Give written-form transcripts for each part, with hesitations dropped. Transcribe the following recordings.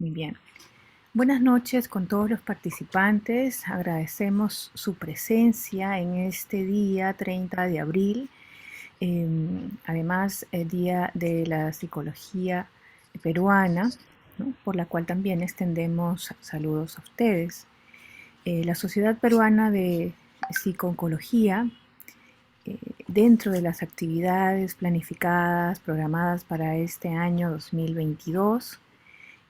Bien. Buenas noches con todos los participantes. Agradecemos su presencia en este día 30 de abril. Además, el Día de la Psicología Peruana, ¿no? Por la cual también extendemos saludos a ustedes. La Sociedad Peruana de Psico-Oncología, dentro de las actividades planificadas, programadas para este año 2022,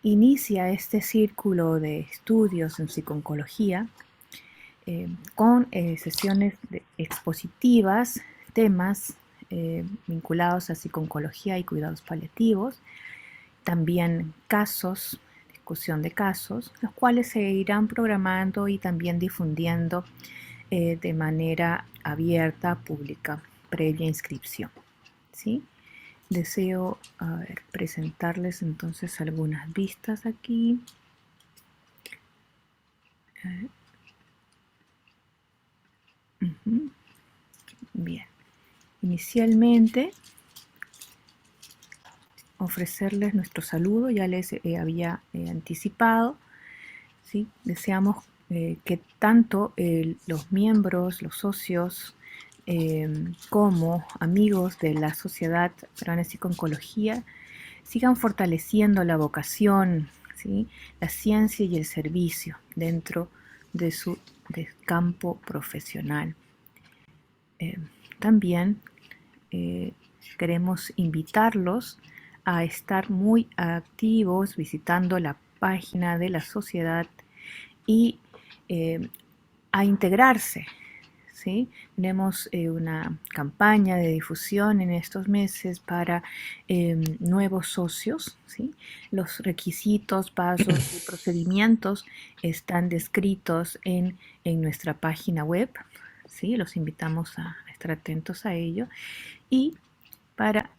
inicia este círculo de estudios en psico-oncología con sesiones expositivas, temas vinculados a psico-oncología y cuidados paliativos, también casos, discusión de casos, los cuales se irán programando y también difundiendo de manera abierta, pública, previa inscripción. ¿Sí? Deseo presentarles entonces algunas vistas aquí. Ujú. Bien. Inicialmente, ofrecerles nuestro saludo, ya les había anticipado, ¿sí? Deseamos que tanto los miembros, los socios, como amigos de la Sociedad Peruana de Psico-Oncología sigan fortaleciendo la vocación, ¿sí? La ciencia y el servicio dentro de su campo profesional. También eh, queremos invitarlos a estar muy activos visitando la página de la sociedad y a integrarse. ¿Sí? Tenemos una campaña de difusión en estos meses para nuevos socios. ¿Sí? Los requisitos, pasos y procedimientos están descritos en nuestra página web. ¿Sí? Los invitamos a estar atentos a ello. Y para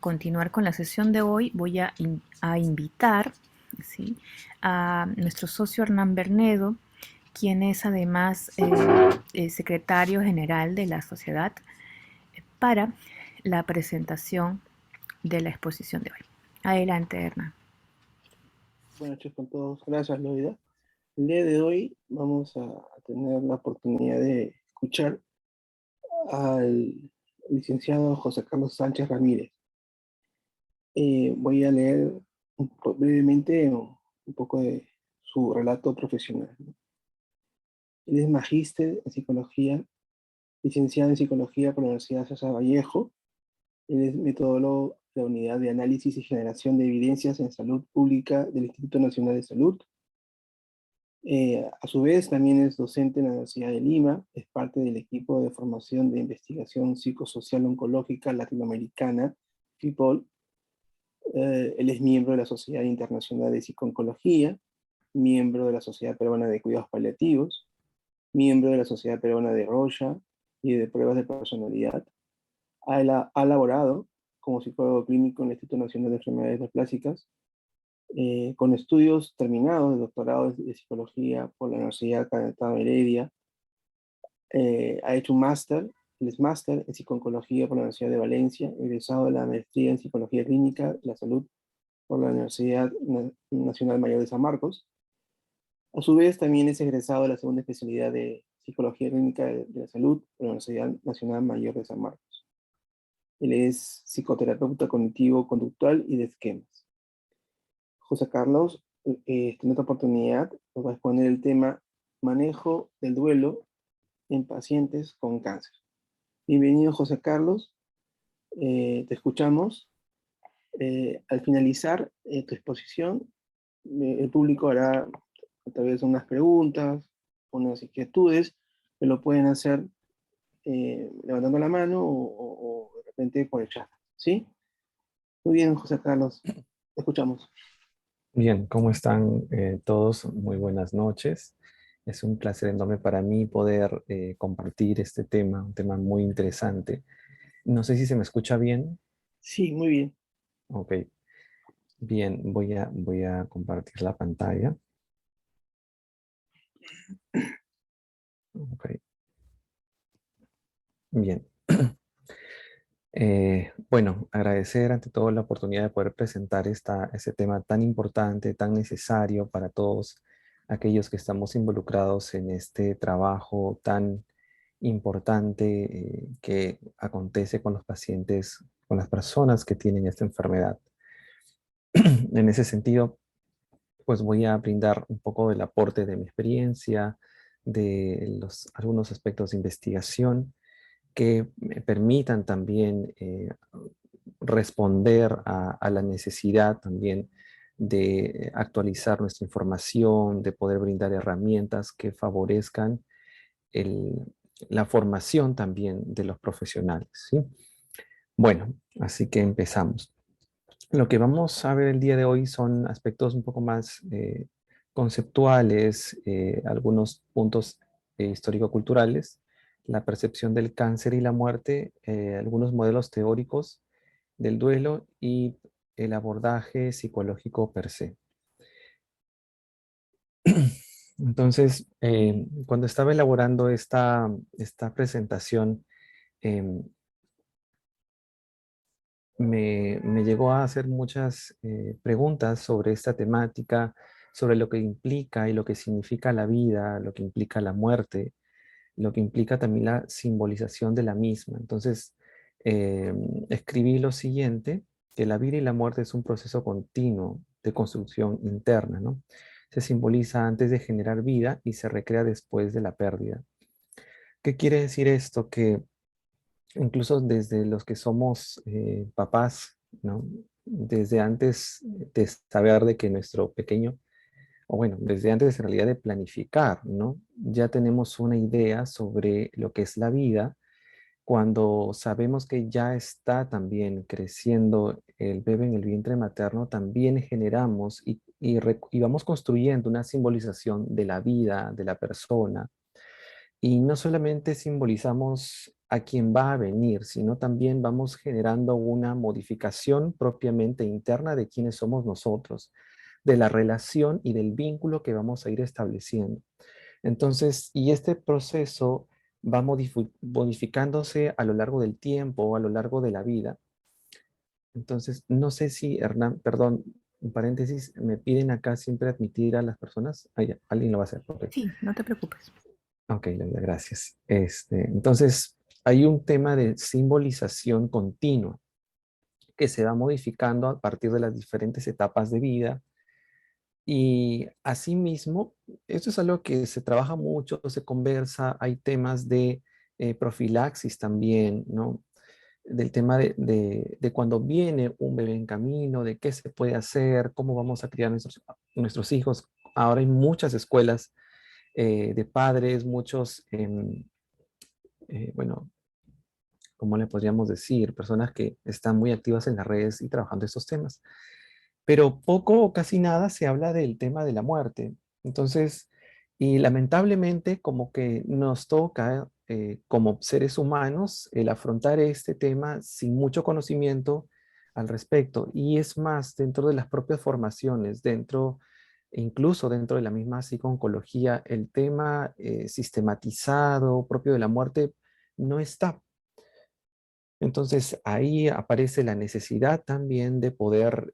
continuar con la sesión de hoy, voy a invitar, ¿sí?, a nuestro socio Hernán Bernedo, quien es además secretario general de la sociedad, para la presentación de la exposición de hoy. Adelante, Hernán. Buenas noches con todos. Gracias, Loida. El día de hoy vamos a tener la oportunidad de escuchar al licenciado José Carlos Sánchez Ramírez. Voy a leer brevemente un poco de su relato profesional, ¿no? Él es magíster en psicología, licenciado en psicología por la Universidad César Vallejo. Él es metodólogo de la Unidad de Análisis y Generación de Evidencias en Salud Pública del Instituto Nacional de Salud. A su vez, también es docente en la Universidad de Lima, es parte del equipo de formación de investigación psicosocial oncológica latinoamericana, FIPOL. Él es miembro de la Sociedad Internacional de Psico-Oncología, miembro de la Sociedad Peruana de Cuidados Paliativos, miembro de la Sociedad Peruana de Rocha y de Pruebas de Personalidad. Ha laborado como psicólogo clínico en el Instituto Nacional de Enfermedades Neoplásicas, con estudios terminados de doctorado de psicología por la Universidad Cayetano Heredia. Ha hecho un máster, él es máster en psico-oncología por la Universidad de Valencia, egresado de la maestría en psicología clínica de la salud por la Universidad Nacional Mayor de San Marcos. A su vez, también es egresado de la segunda especialidad de psicología clínica de la salud por la Universidad Nacional Mayor de San Marcos. Él es psicoterapeuta cognitivo-conductual y de esquemas. José Carlos, en esta oportunidad, nos va a exponer el tema manejo del duelo en pacientes con cáncer. Bienvenido, José Carlos. Te escuchamos. Al finalizar tu exposición, el público hará a través de unas preguntas, unas inquietudes, que lo pueden hacer levantando la mano o de repente por el chat. ¿Sí? Muy bien, José Carlos. Te escuchamos. Bien, ¿cómo están todos? Muy buenas noches. Es un placer enorme para mí poder compartir este tema, un tema muy interesante. No sé si se me escucha bien. Sí, muy bien. Ok, bien, voy a compartir la pantalla. Ok, bien. Bueno, agradecer ante todo la oportunidad de poder presentar este tema tan importante, tan necesario para todos aquellos que estamos involucrados en este trabajo tan importante que acontece con los pacientes, con las personas que tienen esta enfermedad. En ese sentido, pues voy a brindar un poco del aporte de mi experiencia, de algunos aspectos de investigación que me permitan también responder a la necesidad también de actualizar nuestra información, de poder brindar herramientas que favorezcan el- la formación también de los profesionales, ¿sí? Bueno, así que empezamos. Lo que vamos a ver el día de hoy son aspectos un poco más conceptuales, algunos puntos histórico-culturales, la percepción del cáncer y la muerte, algunos modelos teóricos del duelo y el abordaje psicológico per se. Entonces, cuando estaba elaborando esta presentación, em, me llegó a hacer muchas preguntas sobre esta temática, sobre lo que implica y lo que significa la vida, lo que implica la muerte, lo que implica también la simbolización de la misma. Entonces, escribí lo siguiente, que la vida y la muerte es un proceso continuo de construcción interna, ¿no? Se simboliza antes de generar vida y se recrea después de la pérdida. ¿Qué quiere decir esto? Que incluso desde los que somos papás, ¿no? Desde antes de saber de que nuestro pequeño, o bueno, desde antes en realidad de planificar, ¿no? Ya tenemos una idea sobre lo que es la vida cuando sabemos que ya está también creciendo el bebé en el vientre materno, también generamos y vamos construyendo una simbolización de la vida, de la persona, y no solamente simbolizamos a quien va a venir, sino también vamos generando una modificación propiamente interna de quiénes somos nosotros, de la relación y del vínculo que vamos a ir estableciendo. Entonces, y este proceso va modificándose a lo largo del tiempo, a lo largo de la vida. Entonces, no sé si, Hernán, perdón, un paréntesis, me piden acá siempre admitir a las personas. Ah, ya, alguien lo va a hacer, ok. Sí, no te preocupes. Ok, Laura, gracias. Entonces, hay un tema de simbolización continua que se va modificando a partir de las diferentes etapas de vida. Y asimismo, esto es algo que se trabaja mucho, se conversa, hay temas de profilaxis también, ¿no? Del tema de cuando viene un bebé en camino, de qué se puede hacer, cómo vamos a criar nuestros hijos. Ahora hay muchas escuelas de padres, muchos, bueno, ¿cómo le podríamos decir? Personas que están muy activas en las redes y trabajando estos temas. Pero poco o casi nada se habla del tema de la muerte. Entonces, y lamentablemente como que nos toca como seres humanos el afrontar este tema sin mucho conocimiento al respecto. Y es más, dentro de las propias formaciones, incluso dentro de la misma psico-oncología, el tema sistematizado propio de la muerte no está. Entonces ahí aparece la necesidad también de poder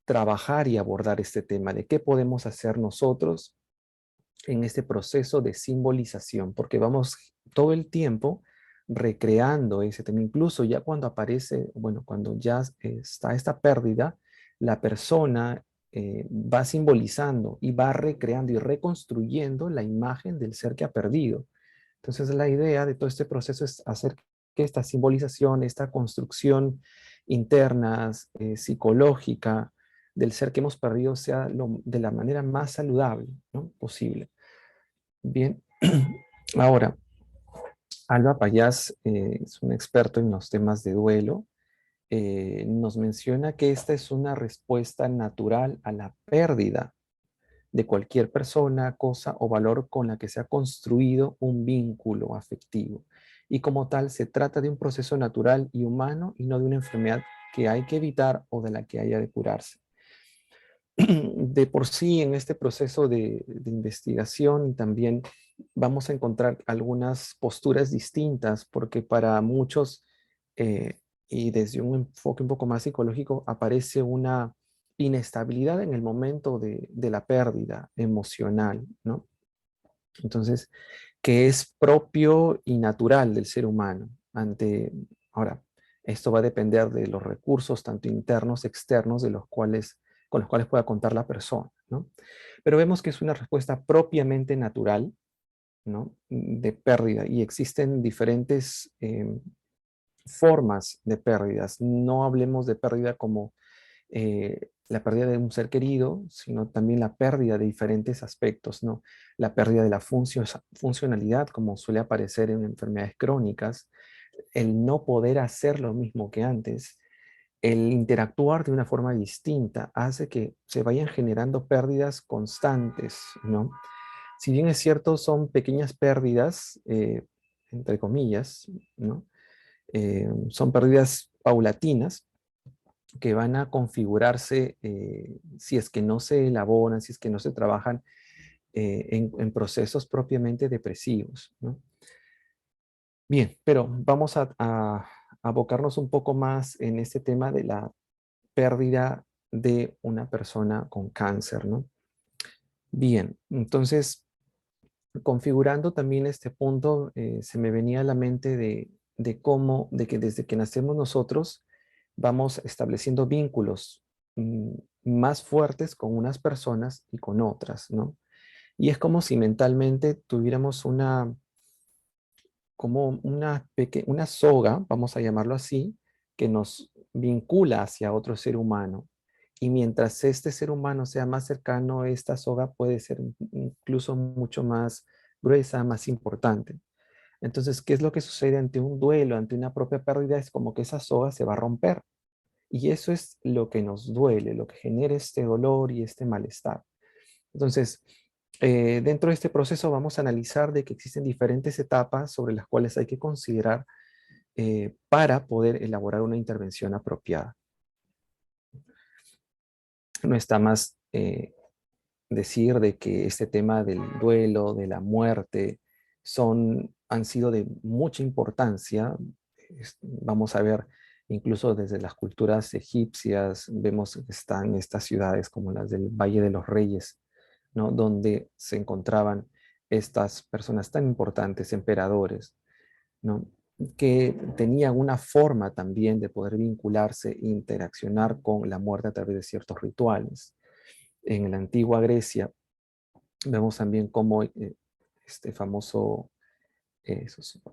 trabajar y abordar este tema de qué podemos hacer nosotros en este proceso de simbolización, porque vamos todo el tiempo recreando ese tema, incluso ya cuando aparece, bueno, cuando ya está esta pérdida, la persona va simbolizando y va recreando y reconstruyendo la imagen del ser que ha perdido. Entonces la idea de todo este proceso es hacer que esta simbolización, esta construcción interna, psicológica del ser que hemos perdido sea de la manera más saludable, ¿no? Posible. Bien, ahora, Alba Payás es un experto en los temas de duelo. Nos menciona que esta es una respuesta natural a la pérdida de cualquier persona, cosa o valor con la que se ha construido un vínculo afectivo. Y como tal, se trata de un proceso natural y humano y no de una enfermedad que hay que evitar o de la que haya de curarse. De por sí, en este proceso de investigación también vamos a encontrar algunas posturas distintas, porque para muchos y desde un enfoque un poco más psicológico aparece una inestabilidad en el momento de la pérdida emocional, ¿no? Entonces, que es propio y natural del ser humano. Ahora, esto va a depender de los recursos, tanto internos, externos, con los cuales pueda contar la persona, ¿no? Pero vemos que es una respuesta propiamente natural, ¿no? De pérdida, y existen diferentes formas de pérdidas. No hablemos de pérdida como la pérdida de un ser querido, sino también la pérdida de diferentes aspectos, ¿no? La pérdida de la funcionalidad, como suele aparecer en enfermedades crónicas, el no poder hacer lo mismo que antes, el interactuar de una forma distinta, hace que se vayan generando pérdidas constantes, ¿no? Si bien es cierto, son pequeñas pérdidas, entre comillas, ¿no? Son pérdidas paulatinas, que van a configurarse si es que no se elaboran, si es que no se trabajan en procesos propiamente depresivos, ¿no? Bien, pero vamos a abocarnos un poco más en este tema de la pérdida de una persona con cáncer, ¿no? Bien, entonces, configurando también este punto, se me venía a la mente de que desde que nacemos nosotros vamos estableciendo vínculos mm, más fuertes con unas personas y con otras, ¿no? Y es como si mentalmente tuviéramos una soga, vamos a llamarlo así, que nos vincula hacia otro ser humano. Y mientras este ser humano sea más cercano, esta soga puede ser incluso mucho más gruesa, más importante. Entonces, ¿qué es lo que sucede ante un duelo, ante una propia pérdida? Es como que esa soga se va a romper. Y eso es lo que nos duele, lo que genera este dolor y este malestar. Entonces, dentro de este proceso vamos a analizar de que existen diferentes etapas sobre las cuales hay que considerar para poder elaborar una intervención apropiada. No está más decir de que este tema del duelo, de la muerte, han sido de mucha importancia. Vamos a ver, incluso desde las culturas egipcias, vemos que están estas ciudades como las del Valle de los Reyes, ¿no? Donde se encontraban estas personas tan importantes, emperadores, ¿no? Que tenían una forma también de poder vincularse e interaccionar con la muerte a través de ciertos rituales. En la antigua Grecia vemos también cómo este famoso,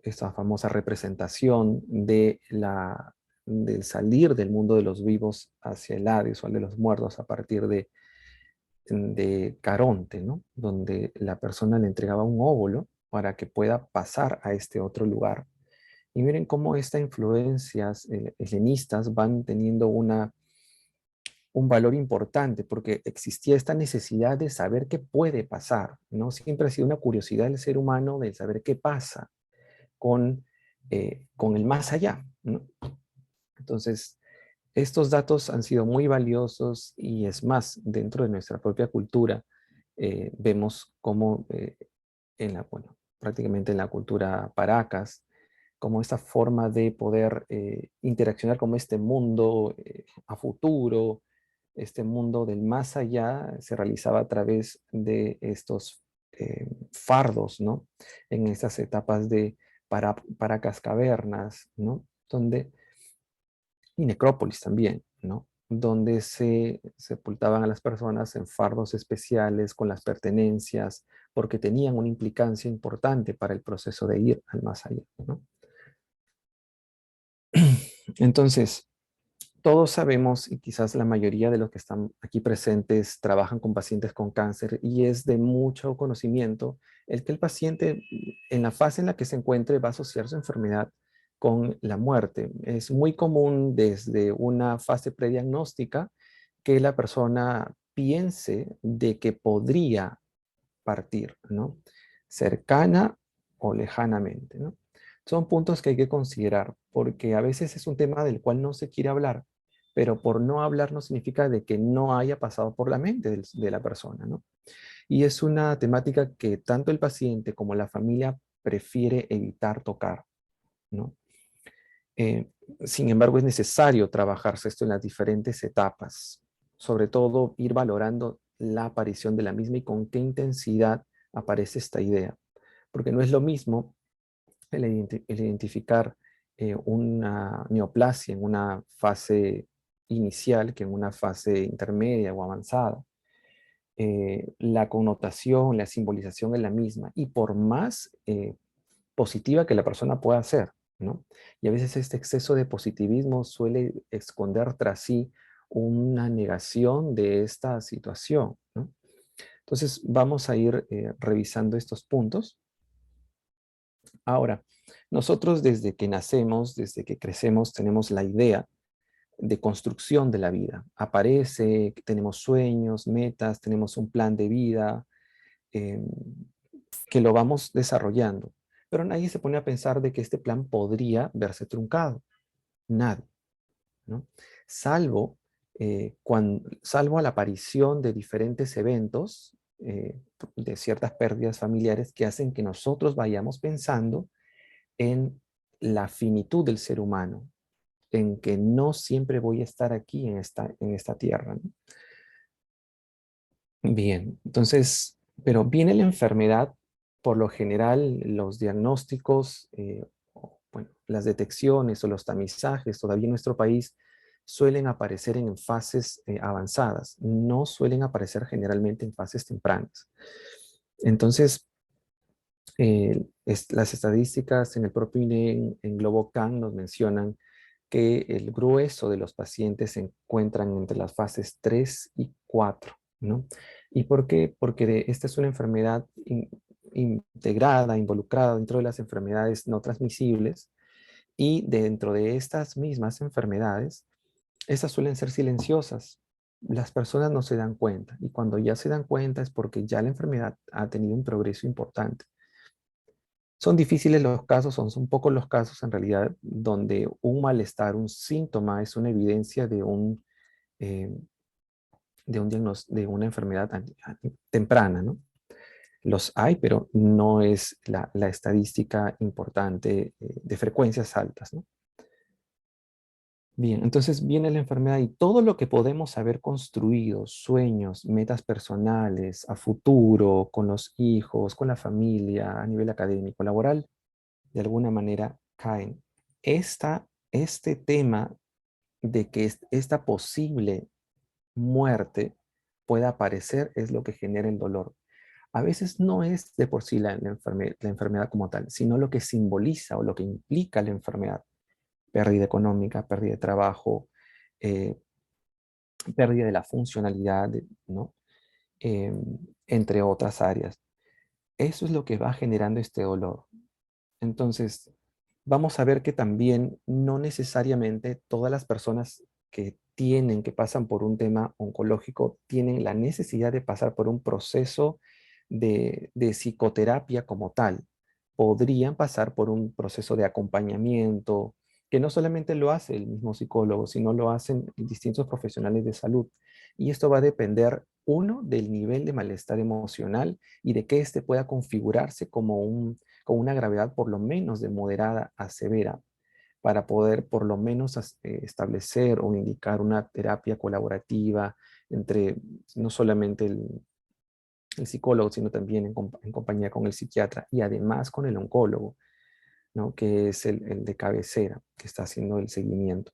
esta famosa representación del salir del mundo de los vivos hacia el Hades o el de los muertos a partir de Caronte, ¿no? Donde la persona le entregaba un óvulo para que pueda pasar a este otro lugar. Y miren cómo estas influencias helenistas van teniendo un valor importante, porque existía esta necesidad de saber qué puede pasar, ¿no? Siempre ha sido una curiosidad del ser humano de saber qué pasa con el más allá, ¿no? Entonces, estos datos han sido muy valiosos y es más, dentro de nuestra propia cultura, vemos cómo bueno, prácticamente en la cultura paracas, como esta forma de poder interaccionar con este mundo a futuro, este mundo del más allá, se realizaba a través de estos fardos, ¿no? En estas etapas de Paracas cavernas, ¿no? Y necrópolis también, ¿no? Donde se sepultaban a las personas en fardos especiales con las pertenencias, porque tenían una implicancia importante para el proceso de ir al más allá, ¿no? Entonces, todos sabemos, y quizás la mayoría de los que están aquí presentes trabajan con pacientes con cáncer, y es de mucho conocimiento el que el paciente, en la fase en la que se encuentre, va a asociar su enfermedad con la muerte. Es muy común desde una fase prediagnóstica que la persona piense de que podría partir, ¿no? Cercana o lejanamente, ¿no? Son puntos que hay que considerar, porque a veces es un tema del cual no se quiere hablar, pero por no hablar no significa de que no haya pasado por la mente de la persona, ¿no? Y es una temática que tanto el paciente como la familia prefiere evitar tocar, ¿no? Eh, Sin embargo, es necesario trabajarse esto en las diferentes etapas, sobre todo ir valorando la aparición de la misma y con qué intensidad aparece esta idea, porque no es lo mismo el identificar una neoplasia en una fase inicial que en una fase intermedia o avanzada. La connotación, la simbolización es la misma, y por más positiva que la persona pueda ser, ¿no? Y a veces este exceso de positivismo suele esconder tras sí una negación de esta situación, ¿no? Entonces vamos a ir revisando estos puntos. Ahora, nosotros desde que nacemos, desde que crecemos, tenemos la idea de construcción de la vida. Aparece, tenemos sueños, metas, tenemos un plan de vida, eh, que lo vamos desarrollando. Pero nadie se pone a pensar de que este plan podría verse truncado. Nadie, ¿no? Salvo, salvo a la aparición de diferentes eventos, de ciertas pérdidas familiares que hacen que nosotros vayamos pensando en la finitud del ser humano, en que no siempre voy a estar aquí en esta tierra, ¿no? Bien, entonces, pero viene la enfermedad, por lo general los diagnósticos, bueno, las detecciones o los tamizajes todavía en nuestro país suelen aparecer en fases avanzadas, no suelen aparecer generalmente en fases tempranas. Entonces, las estadísticas en el propio INE, en GloboCan, nos mencionan que el grueso de los pacientes se encuentran entre las fases 3 y 4, ¿no? ¿Y por qué? Porque esta es una enfermedad integrada, involucrada dentro de las enfermedades no transmisibles, y dentro de estas mismas enfermedades, estas suelen ser silenciosas. Las personas no se dan cuenta, y cuando ya se dan cuenta es porque ya la enfermedad ha tenido un progreso importante. Son difíciles los casos, son pocos los casos en realidad donde un malestar, un síntoma es una evidencia eh, de una enfermedad temprana, ¿no? Los hay, pero no es la estadística importante de frecuencias altas, ¿no? Bien, entonces viene la enfermedad y todo lo que podemos haber construido, sueños, metas personales, a futuro, con los hijos, con la familia, a nivel académico, laboral, de alguna manera caen. Este tema de que esta posible muerte pueda aparecer es lo que genera el dolor. A veces no es de por sí la enfermedad como tal, sino lo que simboliza o lo que implica la enfermedad. Pérdida económica, pérdida de trabajo, eh, pérdida de la funcionalidad, ¿no? Eh, Entre otras áreas. Eso es lo que va generando este dolor. Entonces, vamos a ver que también no necesariamente todas las personas que pasan por un tema oncológico, tienen la necesidad de pasar por un proceso de psicoterapia como tal. Podrían pasar por un proceso de acompañamiento, que no solamente lo hace el mismo psicólogo, sino lo hacen distintos profesionales de salud. Y esto va a depender, uno, del nivel de malestar emocional y de que éste pueda configurarse con una gravedad por lo menos de moderada a severa, para poder por lo menos establecer o indicar una terapia colaborativa entre no solamente el psicólogo, sino también en compañía con el psiquiatra y además con el oncólogo, ¿no? Que es el de cabecera, que está haciendo el seguimiento,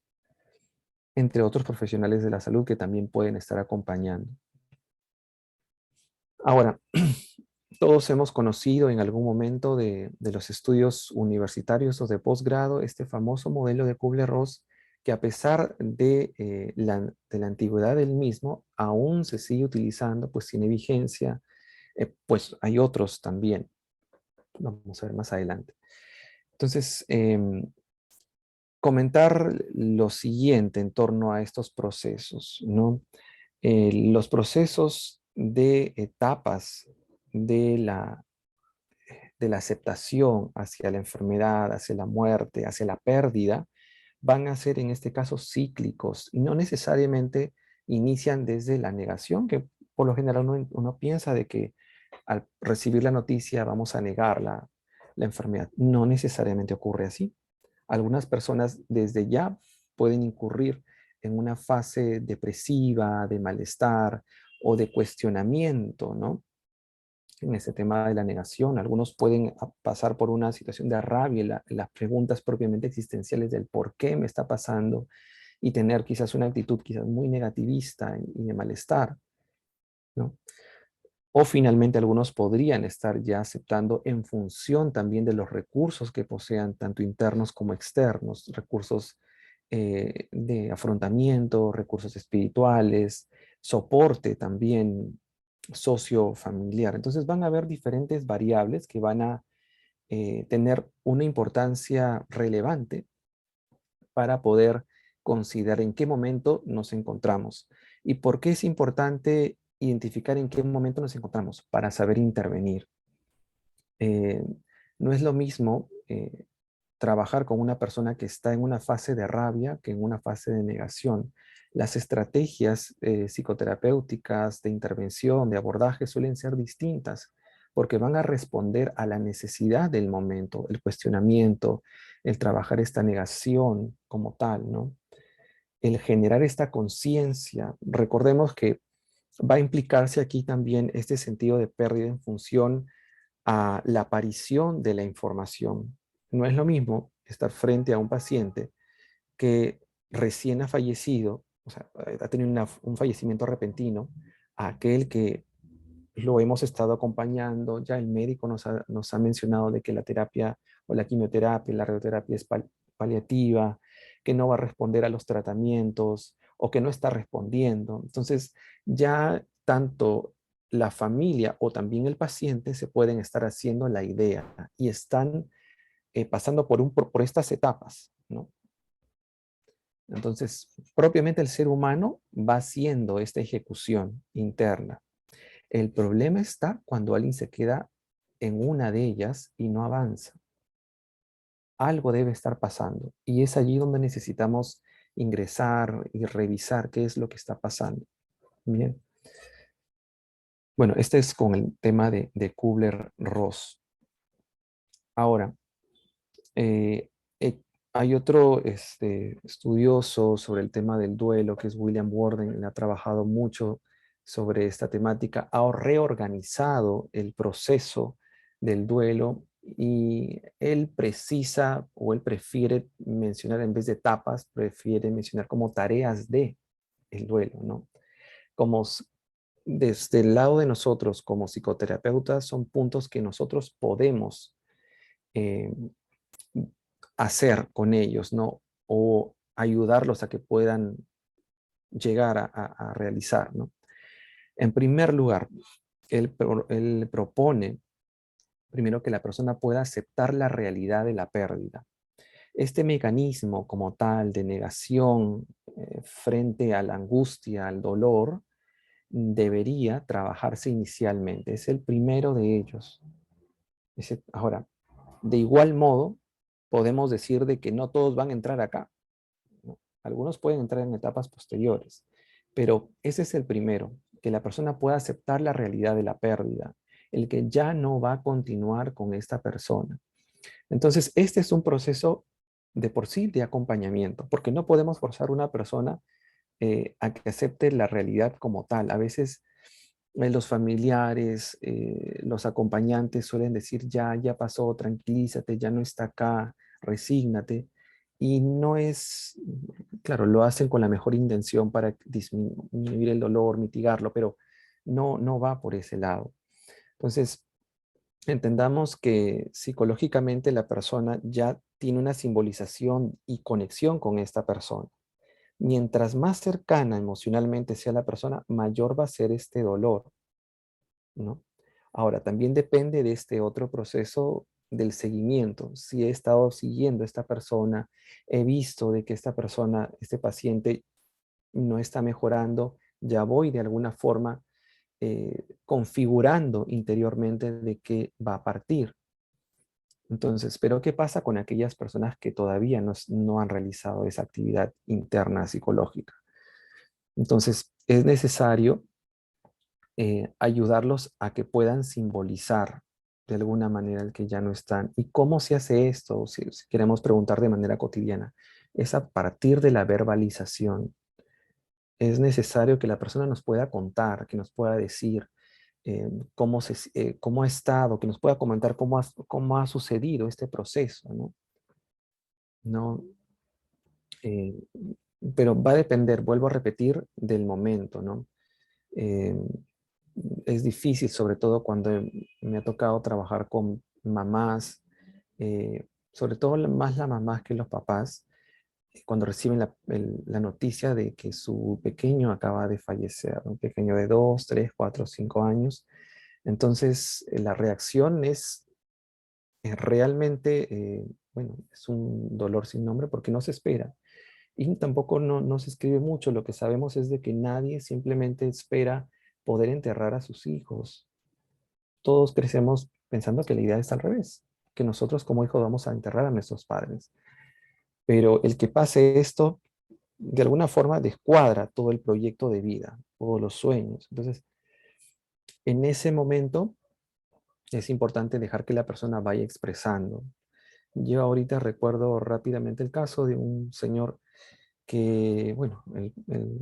entre otros profesionales de la salud que también pueden estar acompañando. Ahora, todos hemos conocido en algún momento de los estudios universitarios o de posgrado este famoso modelo de Kubler-Ross, que a pesar de la antigüedad del mismo, aún se sigue utilizando, pues tiene vigencia. Pues hay otros también. Vamos a ver más adelante. Entonces, comentar lo siguiente en torno a estos procesos, ¿no? Los procesos de etapas de la aceptación hacia la enfermedad, hacia la muerte, hacia la pérdida, van a ser en este caso cíclicos y no necesariamente inician desde la negación, que por lo general uno piensa de que al recibir la noticia vamos a negar la enfermedad. No necesariamente ocurre así. Algunas personas desde ya pueden incurrir en una fase depresiva, de malestar o de cuestionamiento, ¿no? En ese tema de la negación. Algunos pueden pasar por una situación de rabia, las preguntas propiamente existenciales del por qué me está pasando y tener quizás una actitud quizás muy negativista y de malestar, ¿no? O finalmente algunos podrían estar ya aceptando en función también de los recursos que posean, tanto internos como externos, recursos de afrontamiento, recursos espirituales, soporte también sociofamiliar. Entonces van a haber diferentes variables que van a tener una importancia relevante para poder considerar en qué momento nos encontramos. ¿Y por qué es importante identificar en qué momento nos encontramos? Para saber intervenir. Eh, no es lo mismo trabajar con una persona que está en una fase de rabia que en una fase de negación. Las estrategias psicoterapéuticas de intervención, de abordaje suelen ser distintas porque van a responder a la necesidad del momento, el cuestionamiento, el trabajar esta negación como tal, ¿no? El generar esta conciencia. Recordemos que va a implicarse aquí también este sentido de pérdida en función a la aparición de la información. No es lo mismo estar frente a un paciente que recién ha fallecido, o sea, ha tenido un fallecimiento repentino, a aquel que lo hemos estado acompañando, ya el médico nos ha mencionado de que la terapia o la quimioterapia, la radioterapia es paliativa, que no va a responder a los tratamientos o que no está respondiendo. Entonces, ya tanto la familia o también el paciente se pueden estar haciendo la idea y están pasando por estas etapas, ¿no? Entonces, propiamente el ser humano va haciendo esta ejecución interna. El problema está cuando alguien se queda en una de ellas y no avanza. Algo debe estar pasando y es allí donde necesitamos ingresar y revisar qué es lo que está pasando. Bien. Bueno, este es con el tema de Kubler-Ross. Ahora, eh, eh, hay otro estudioso sobre el tema del duelo, que es William Worden. Él ha trabajado mucho sobre esta temática, ha reorganizado el proceso del duelo y él precisa o él prefiere mencionar en vez de etapas, prefiere mencionar como tareas de el duelo, ¿no? Como desde el lado de nosotros como psicoterapeutas son puntos que nosotros podemos eh, hacer con ellos, ¿no? O ayudarlos a que puedan llegar a realizar, ¿no? En primer lugar, él propone primero que la persona pueda aceptar la realidad de la pérdida. Este mecanismo como tal de negación frente a la angustia, al dolor, debería trabajarse inicialmente. Es el primero de ellos. Ahora, de igual modo, podemos decir de que no todos van a entrar acá, ¿no? Algunos pueden entrar en etapas posteriores, pero ese es el primero, que la persona pueda aceptar la realidad de la pérdida, el que ya no va a continuar con esta persona. Entonces, este es un proceso de por sí de acompañamiento, porque no podemos forzar a una persona a que acepte la realidad como tal. A veces los familiares, los acompañantes suelen decir, ya pasó, tranquilízate, ya no está acá, resígnate. Y no es, claro, lo hacen con la mejor intención para disminuir el dolor, mitigarlo, pero no va por ese lado. Entonces, entendamos que psicológicamente la persona ya tiene una simbolización y conexión con esta persona. Mientras más cercana emocionalmente sea la persona, mayor va a ser este dolor, ¿no? Ahora, también depende de este otro proceso del seguimiento. Si he estado siguiendo a esta persona, he visto de que esta persona, este paciente no está mejorando, ya voy de alguna forma configurando interiormente de que va a partir. Entonces, ¿pero qué pasa con aquellas personas que todavía no han realizado esa actividad interna psicológica? Entonces, es necesario ayudarlos a que puedan simbolizar de alguna manera el que ya no están. ¿Y cómo se hace esto? Si queremos preguntar de manera cotidiana, es a partir de la verbalización. Es necesario que la persona nos pueda contar, que nos pueda decir cómo ha estado, que nos pueda comentar cómo ha sucedido este proceso, ¿no? No, eh, pero va a depender, vuelvo a repetir, del momento, ¿no? Eh, es difícil, sobre todo cuando me ha tocado trabajar con mamás, sobre todo más las mamás que los papás, cuando reciben la noticia de que su pequeño acaba de fallecer, un pequeño de 2, 3, 4, 5 años. Entonces, la reacción es realmente, bueno, es un dolor sin nombre porque no se espera. Y tampoco no se escribe mucho. Lo que sabemos es de que nadie simplemente espera poder enterrar a sus hijos. Todos crecemos pensando que la idea es al revés, que nosotros como hijos vamos a enterrar a nuestros padres. Pero el que pase esto, de alguna forma, descuadra todo el proyecto de vida, todos los sueños. Entonces, en ese momento es importante dejar que la persona vaya expresando. Yo ahorita recuerdo rápidamente el caso de un señor que, bueno,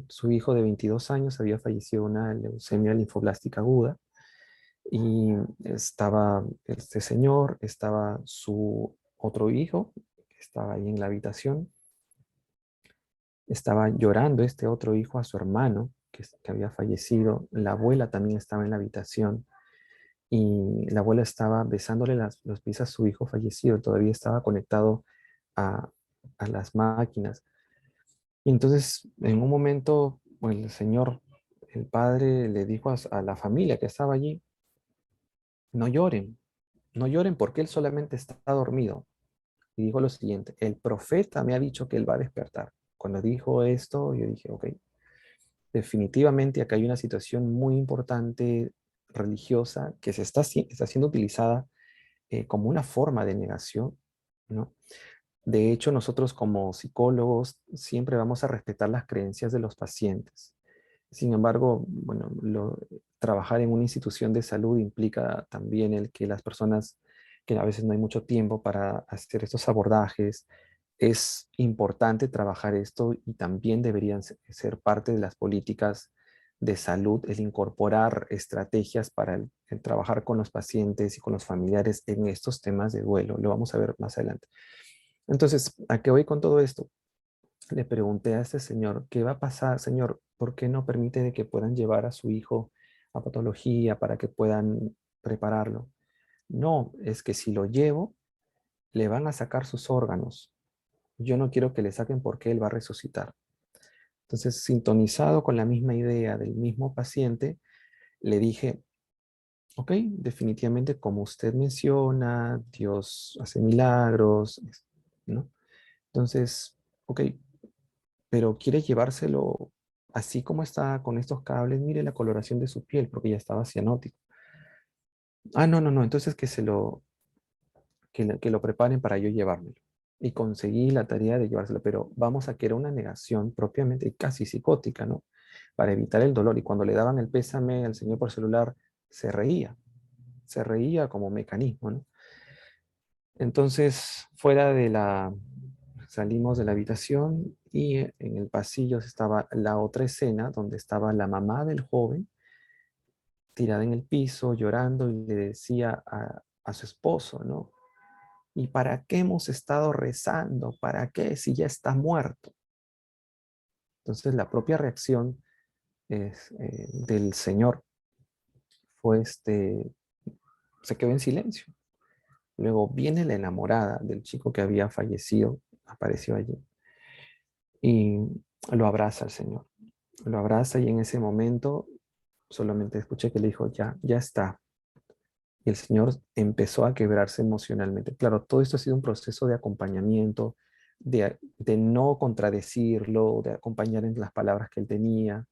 su hijo de 22 años había fallecido de una leucemia linfoblástica aguda y estaba este señor, estaba su otro hijo, que estaba ahí en la habitación, estaba llorando este otro hijo a su hermano, que había fallecido, la abuela también estaba en la habitación y la abuela estaba besándole los pies a su hijo fallecido, todavía estaba conectado a, a las máquinas. Y entonces, en un momento, pues, el señor, el padre, le dijo a la familia que estaba allí, no lloren, no lloren porque él solamente está dormido. Y dijo lo siguiente, el profeta me ha dicho que él va a despertar. Cuando dijo esto, yo dije, ok, definitivamente acá hay una situación muy importante religiosa que está siendo utilizada como una forma de negación, ¿no? De hecho, nosotros como psicólogos siempre vamos a respetar las creencias de los pacientes. Sin embargo, bueno, trabajar en una institución de salud implica también el que las personas, que a veces no hay mucho tiempo para hacer estos abordajes, es importante trabajar esto y también deberían ser parte de las políticas de salud, el incorporar estrategias para el trabajar con los pacientes y con los familiares en estos temas de duelo. Lo vamos a ver más adelante. Entonces, ¿a qué voy con todo esto? Le pregunté a este señor, ¿qué va a pasar, señor? ¿Por qué no permite de que puedan llevar a su hijo a patología para que puedan prepararlo? No, es que si lo llevo, le van a sacar sus órganos. Yo no quiero que le saquen porque él va a resucitar. Entonces, sintonizado con la misma idea del mismo paciente, le dije, ok, definitivamente como usted menciona, Dios hace milagros, ¿no? Entonces, ok, pero quiere llevárselo así como está con estos cables, mire la coloración de su piel, porque ya estaba cianótico. Ah, no, entonces que lo preparen para yo llevármelo. Y conseguí la tarea de llevárselo, pero vamos a que era una negación propiamente casi psicótica, ¿no? Para evitar el dolor. Y cuando le daban el pésame al señor por celular, se reía como mecanismo, ¿no? Entonces, salimos de la habitación y en el pasillo estaba la otra escena donde estaba la mamá del joven tirada en el piso llorando y le decía a su esposo, ¿no? ¿Y para qué hemos estado rezando? ¿Para qué si ya está muerto? Entonces la propia reacción del Señor fue se quedó en silencio. Luego viene la enamorada del chico que había fallecido, apareció allí y lo abraza al Señor. Lo abraza y en ese momento solamente escuché que le dijo, ya está. Y el Señor empezó a quebrarse emocionalmente. Claro, todo esto ha sido un proceso de acompañamiento, de no contradecirlo, de acompañar en las palabras que él tenía.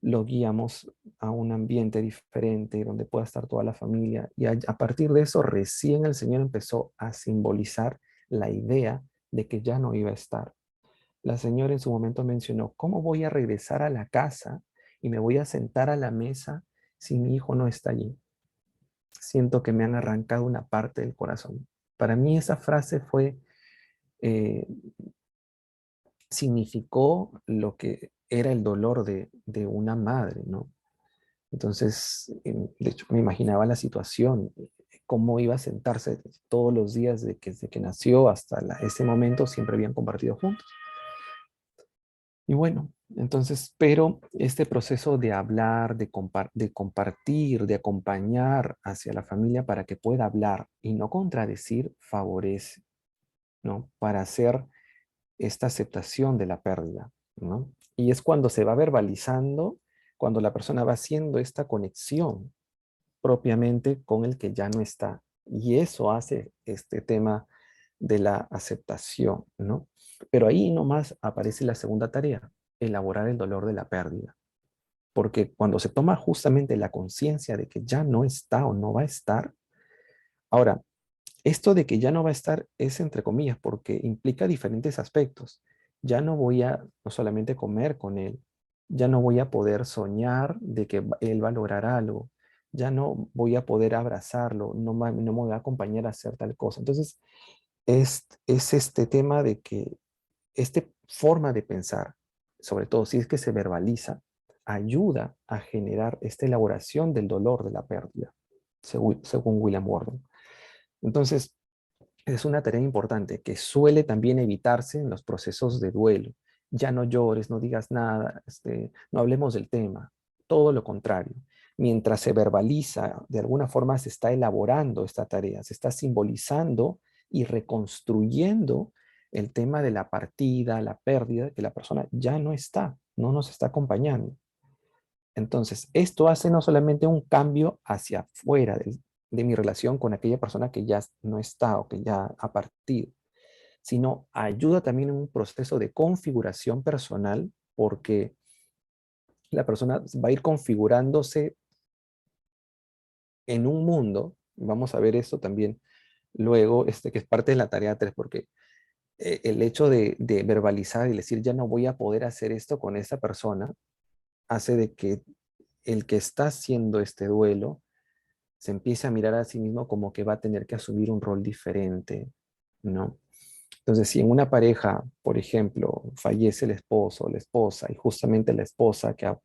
Lo guiamos a un ambiente diferente donde pueda estar toda la familia. Y a partir de eso, recién el Señor empezó a simbolizar la idea de que ya no iba a estar. La señora en su momento mencionó, ¿cómo voy a regresar a la casa y me voy a sentar a la mesa si mi hijo no está allí? siento que me han arrancado una parte del corazón. Para mí esa frase eh, significó lo que era el dolor de una madre, ¿no? Entonces, de hecho, me imaginaba la situación, cómo iba a sentarse todos los días desde que nació hasta ese momento, siempre habían compartido juntos. Y bueno, entonces, pero este proceso de hablar, de compartir, de acompañar hacia la familia para que pueda hablar y no contradecir, favorece, ¿no? Para hacer esta aceptación de la pérdida, ¿no? Y es cuando se va verbalizando, cuando la persona va haciendo esta conexión propiamente con el que ya no está. Y eso hace este tema de la aceptación, ¿no? Pero ahí nomás aparece la segunda tarea, elaborar el dolor de la pérdida. Porque cuando se toma justamente la conciencia de que ya no está o no va a estar, ahora, esto de que ya no va a estar es entre comillas, porque implica diferentes aspectos. Ya no voy a no solamente comer con él, ya no voy a poder soñar de que él va a lograr algo, ya no voy a poder abrazarlo, no me voy a acompañar a hacer tal cosa. Entonces, es este tema de que esta forma de pensar, sobre todo si es que se verbaliza, ayuda a generar esta elaboración del dolor de la pérdida, según William Gordon. Entonces, es una tarea importante que suele también evitarse en los procesos de duelo. Ya no llores, no digas nada, no hablemos del tema. Todo lo contrario. Mientras se verbaliza, de alguna forma se está elaborando esta tarea, se está simbolizando y reconstruyendo el tema de la partida, la pérdida, que la persona ya no está, no nos está acompañando. Entonces, esto hace no solamente un cambio hacia afuera de mi relación con aquella persona que ya no está o que ya ha partido, sino ayuda también en un proceso de configuración personal porque la persona va a ir configurándose en un mundo, vamos a ver esto también luego, que es parte de la tarea 3 porque el hecho de verbalizar y decir ya no voy a poder hacer esto con esa persona, hace de que el que está haciendo este duelo se empieza a mirar a sí mismo como que va a tener que asumir un rol diferente, ¿no? Entonces, si en una pareja, por ejemplo, fallece el esposo o la esposa, y justamente la esposa que ha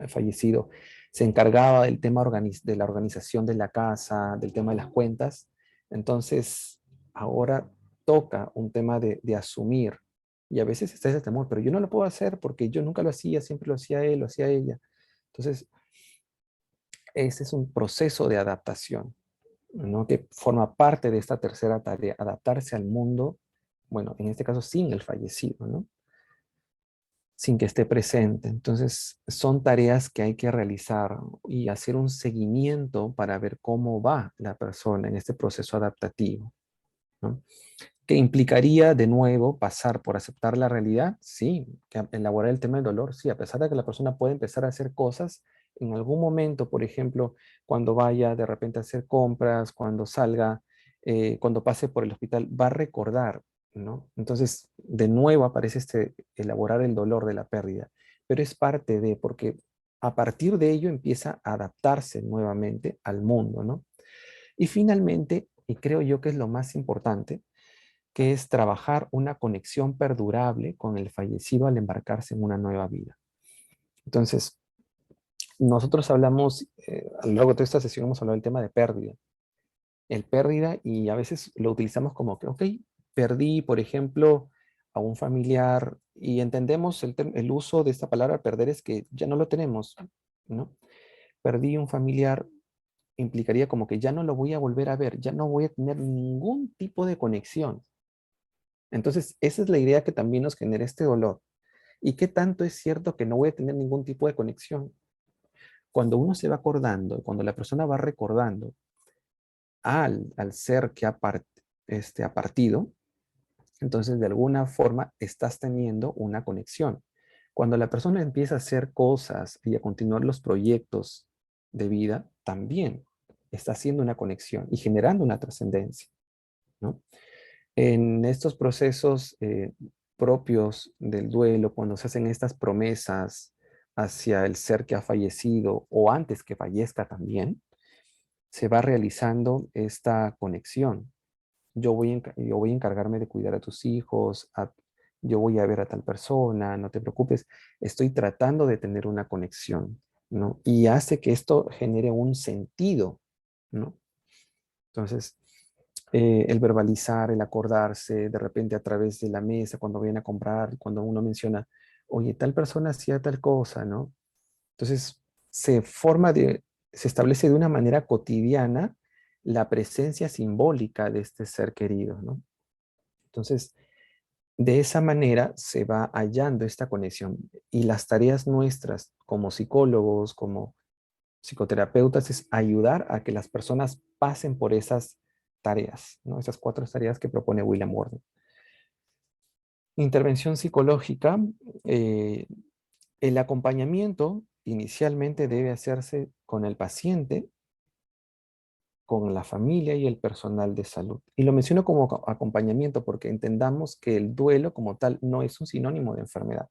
fallecido se encargaba del tema de la organización de la casa, del tema de las cuentas, entonces ahora toca un tema de asumir. Y a veces está ese temor, pero yo no lo puedo hacer porque yo nunca lo hacía, siempre lo hacía él, lo hacía ella. Entonces, ese es un proceso de adaptación, ¿no? Que forma parte de esta tercera tarea, adaptarse al mundo, bueno, en este caso sin el fallecido, ¿no? Sin que esté presente. Entonces, son tareas que hay que realizar y hacer un seguimiento para ver cómo va la persona en este proceso adaptativo, ¿no? ¿Que implicaría de nuevo pasar por aceptar la realidad? Sí, que elaborar el tema del dolor, sí, a pesar de que la persona puede empezar a hacer cosas, en algún momento, por ejemplo, cuando vaya de repente a hacer compras, cuando salga, cuando pase por el hospital, va a recordar, ¿no? Entonces, de nuevo aparece elaborar el dolor de la pérdida, pero es parte de, porque a partir de ello empieza a adaptarse nuevamente al mundo, ¿no? Y finalmente, y creo yo que es lo más importante, que es trabajar una conexión perdurable con el fallecido al embarcarse en una nueva vida. Entonces, nosotros hablamos, a lo largo de toda esta sesión hemos hablado del tema de pérdida. El pérdida y a veces lo utilizamos como que, ok, perdí, por ejemplo, a un familiar y entendemos el uso de esta palabra perder es que ya no lo tenemos, ¿no? Perdí un familiar implicaría como que ya no lo voy a volver a ver, ya no voy a tener ningún tipo de conexión. Entonces, esa es la idea que también nos genera este dolor. ¿Y qué tanto es cierto que no voy a tener ningún tipo de conexión? Cuando uno se va acordando, cuando la persona va recordando al ser que ha partido, entonces de alguna forma estás teniendo una conexión. Cuando la persona empieza a hacer cosas y a continuar los proyectos de vida, también está haciendo una conexión y generando una trascendencia, ¿no? En estos procesos propios del duelo, cuando se hacen estas promesas hacia el ser que ha fallecido o antes que fallezca también, se va realizando esta conexión. Yo voy a encargarme de cuidar a tus hijos, yo voy a ver a tal persona, no te preocupes. Estoy tratando de tener una conexión, ¿no? Y hace que esto genere un sentido, ¿no? Entonces, el verbalizar, el acordarse, de repente a través de la mesa, cuando vayan a comprar, cuando uno menciona, oye, tal persona hacía tal cosa, ¿no? Entonces, se establece de una manera cotidiana la presencia simbólica de este ser querido, ¿no? Entonces, de esa manera se va hallando esta conexión. Y las tareas nuestras como psicólogos, como psicoterapeutas, es ayudar a que las personas pasen por esas tareas, ¿no? Esas 4 tareas que propone William Gordon. Intervención psicológica, el acompañamiento inicialmente debe hacerse con el paciente, con la familia y el personal de salud. Y lo menciono como acompañamiento porque entendamos que el duelo como tal no es un sinónimo de enfermedad.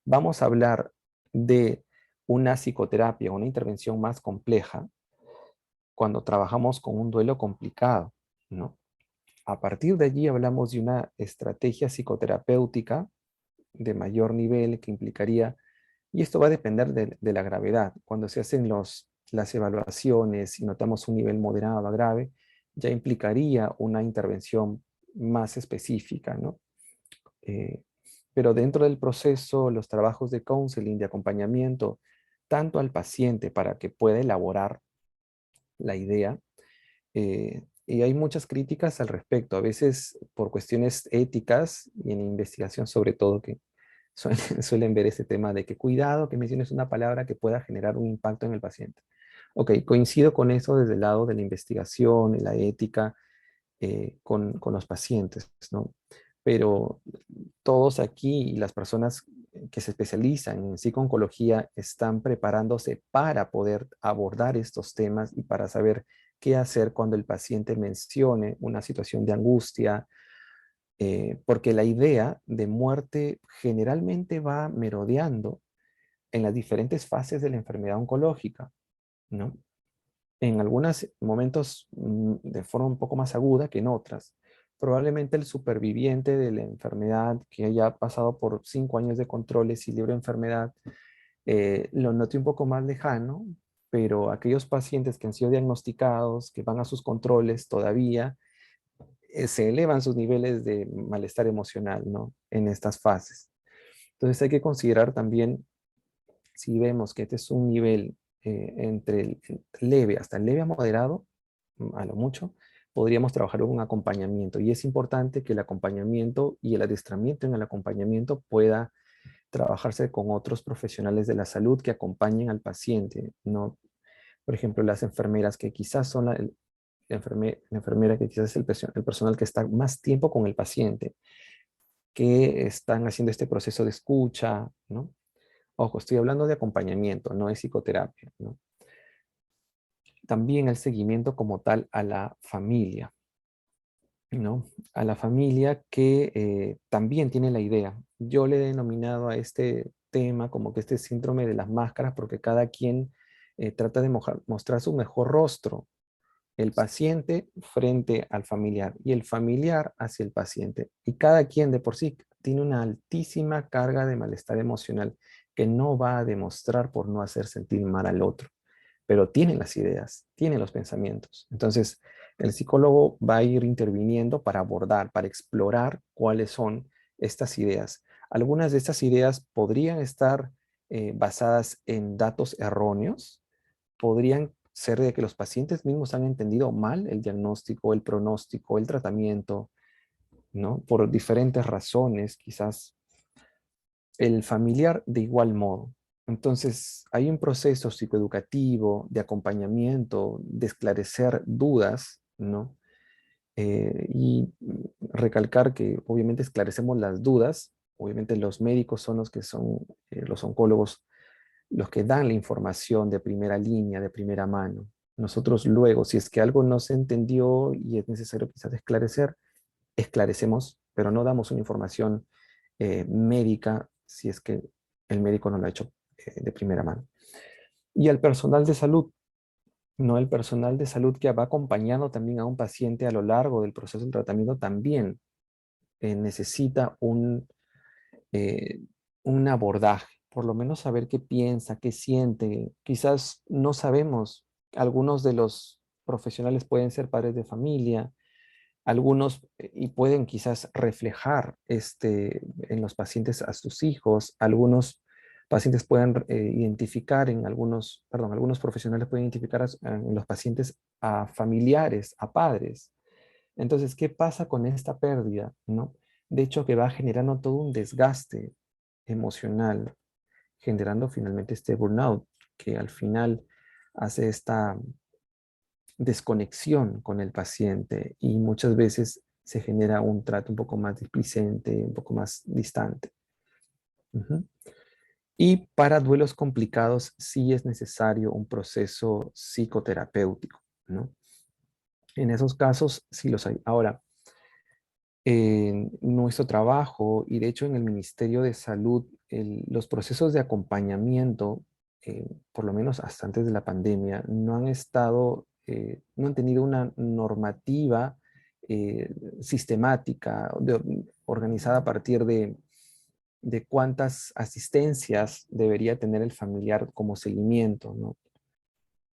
Vamos a hablar de una psicoterapia, una intervención más compleja cuando trabajamos con un duelo complicado, ¿no? A partir de allí hablamos de una estrategia psicoterapéutica de mayor nivel que implicaría, y esto va a depender de la gravedad. Cuando se hacen las evaluaciones y notamos un nivel moderado a grave, ya implicaría una intervención más específica, ¿no? Eh, pero dentro del proceso, los trabajos de counseling, de acompañamiento, tanto al paciente para que pueda elaborar la idea, y hay muchas críticas al respecto, a veces por cuestiones éticas y en investigación sobre todo, que suelen ver ese tema de que cuidado que menciones una palabra que pueda generar un impacto en el paciente. Ok, coincido con eso desde el lado de la investigación y la ética con los pacientes, ¿no? Pero todos aquí y las personas que se especializan en psico-oncología están preparándose para poder abordar estos temas y para saber qué hacer cuando el paciente mencione una situación de angustia, porque la idea de muerte generalmente va merodeando en las diferentes fases de la enfermedad oncológica, ¿no? En algunos momentos de forma un poco más aguda que en otras. Probablemente el superviviente de la enfermedad que haya pasado por 5 años de controles y libre de enfermedad lo note un poco más lejano, pero aquellos pacientes que han sido diagnosticados, que van a sus controles todavía, se elevan sus niveles de malestar emocional, ¿no? En estas fases. Entonces hay que considerar también, si vemos que este es un nivel entre el leve hasta el leve a moderado, a lo mucho, podríamos trabajar un acompañamiento. Y es importante que el acompañamiento y el adiestramiento en el acompañamiento pueda trabajarse con otros profesionales de la salud que acompañen al paciente, ¿no? Por ejemplo, las enfermeras que quizás son la enfermera que quizás es el personal que está más tiempo con el paciente, que están haciendo este proceso de escucha, ¿no? Ojo, estoy hablando de acompañamiento, no de psicoterapia, ¿no? También el seguimiento como tal a la familia, ¿no? A la familia que también tiene la idea. Yo le he denominado a este tema como que este síndrome de las máscaras porque cada quien trata de mostrar su mejor rostro. El paciente frente al familiar y el familiar hacia el paciente. Y cada quien de por sí tiene una altísima carga de malestar emocional que no va a demostrar por no hacer sentir mal al otro, pero tiene las ideas, tiene los pensamientos. Entonces, el psicólogo va a ir interviniendo para abordar, para explorar cuáles son estas ideas. Algunas de estas ideas podrían estar basadas en datos erróneos, podrían ser de que los pacientes mismos han entendido mal el diagnóstico, el pronóstico, el tratamiento, ¿no? Por diferentes razones, quizás el familiar de igual modo. Entonces, hay un proceso psicoeducativo de acompañamiento, de esclarecer dudas, ¿no? Y recalcar que obviamente esclarecemos las dudas, obviamente los médicos son los que son los oncólogos, los que dan la información de primera línea, de primera mano. Nosotros luego, si es que algo no se entendió y es necesario quizás esclarecer, esclarecemos, pero no damos una información médica si es que el médico no lo ha hecho de primera mano. Y al personal de salud, ¿no? El personal de salud que va acompañando también a un paciente a lo largo del proceso de tratamiento también necesita eh, un abordaje, por lo menos saber qué piensa, qué siente. Quizás no sabemos, algunos de los profesionales pueden ser padres de familia, algunos y pueden quizás reflejar en los pacientes a sus hijos, algunos pacientes pueden identificar algunos profesionales pueden identificar en los pacientes a familiares, a padres. Entonces, ¿qué pasa con esta pérdida? ¿No? De hecho, que va generando todo un desgaste emocional, generando finalmente este burnout, que al final hace esta desconexión con el paciente y muchas veces se genera un trato un poco más displicente, un poco más distante. Ujú. Y para duelos complicados sí es necesario un proceso psicoterapéutico, ¿no? En esos casos sí los hay. Ahora, en nuestro trabajo y de hecho en el Ministerio de Salud, los procesos de acompañamiento, por lo menos hasta antes de la pandemia, no han tenido una normativa sistemática, organizada a partir de cuántas asistencias debería tener el familiar como seguimiento, ¿no?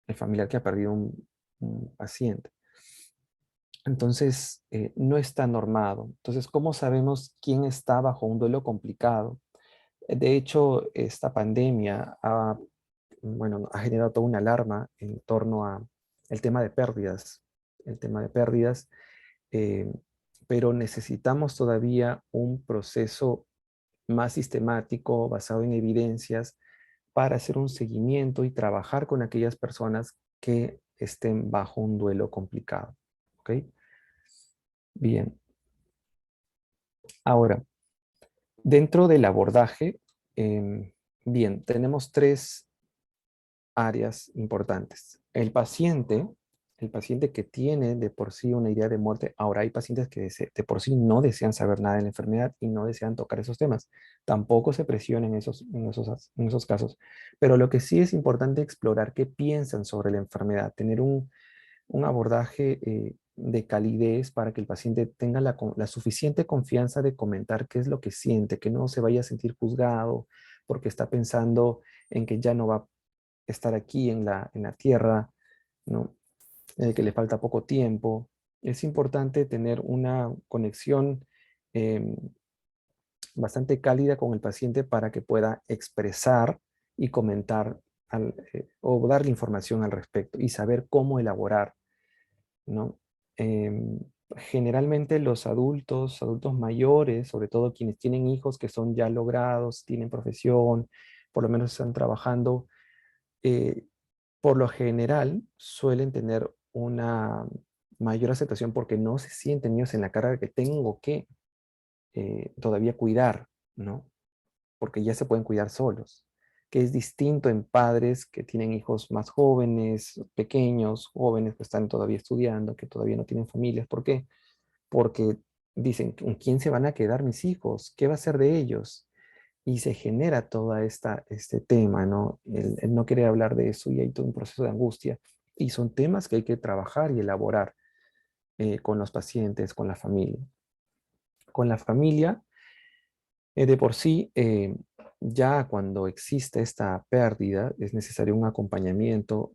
El familiar que ha perdido un paciente. Entonces, no está normado. Entonces, ¿cómo sabemos quién está bajo un duelo complicado? De hecho, esta pandemia ha generado toda una alarma en torno a el tema de pérdidas. El tema de pérdidas, eh, pero necesitamos todavía un proceso más sistemático, basado en evidencias, para hacer un seguimiento y trabajar con aquellas personas que estén bajo un duelo complicado. ¿Ok? Bien. Ahora, dentro del abordaje, bien, tenemos tres áreas importantes. El paciente que tiene de por sí una idea de muerte. Ahora hay pacientes que de por sí no desean saber nada de la enfermedad y no desean tocar esos temas. Tampoco se presionen en esos casos. Pero lo que sí es importante explorar qué piensan sobre la enfermedad, tener un abordaje de calidez para que el paciente tenga la suficiente confianza de comentar qué es lo que siente, que no se vaya a sentir juzgado porque está pensando en que ya no va a estar aquí en la tierra, ¿no? Que le falta poco tiempo. Es importante tener una conexión em, bastante cálida con el paciente para que pueda expresar y comentar o darle información al respecto y saber cómo elaborar, ¿no? Em, Generalmente los adultos mayores, sobre todo quienes tienen hijos que son ya logrados, tienen profesión, por lo menos están trabajando, eh, por lo general suelen tener una mayor aceptación porque no se sienten ellos en la carga que tengo que todavía cuidar, ¿no? Porque ya se pueden cuidar solos, que es distinto en padres que tienen hijos más jóvenes, pequeños, jóvenes que están todavía estudiando, que todavía no tienen familias. ¿Por qué? Porque dicen, ¿con quién se van a quedar mis hijos? ¿Qué va a ser de ellos? Y se genera toda este tema, ¿no? El no querer hablar de eso y hay todo un proceso de angustia. Y son temas que hay que trabajar y elaborar con los pacientes, con la familia. Con la familia, de por sí, ya cuando existe esta pérdida, es necesario un acompañamiento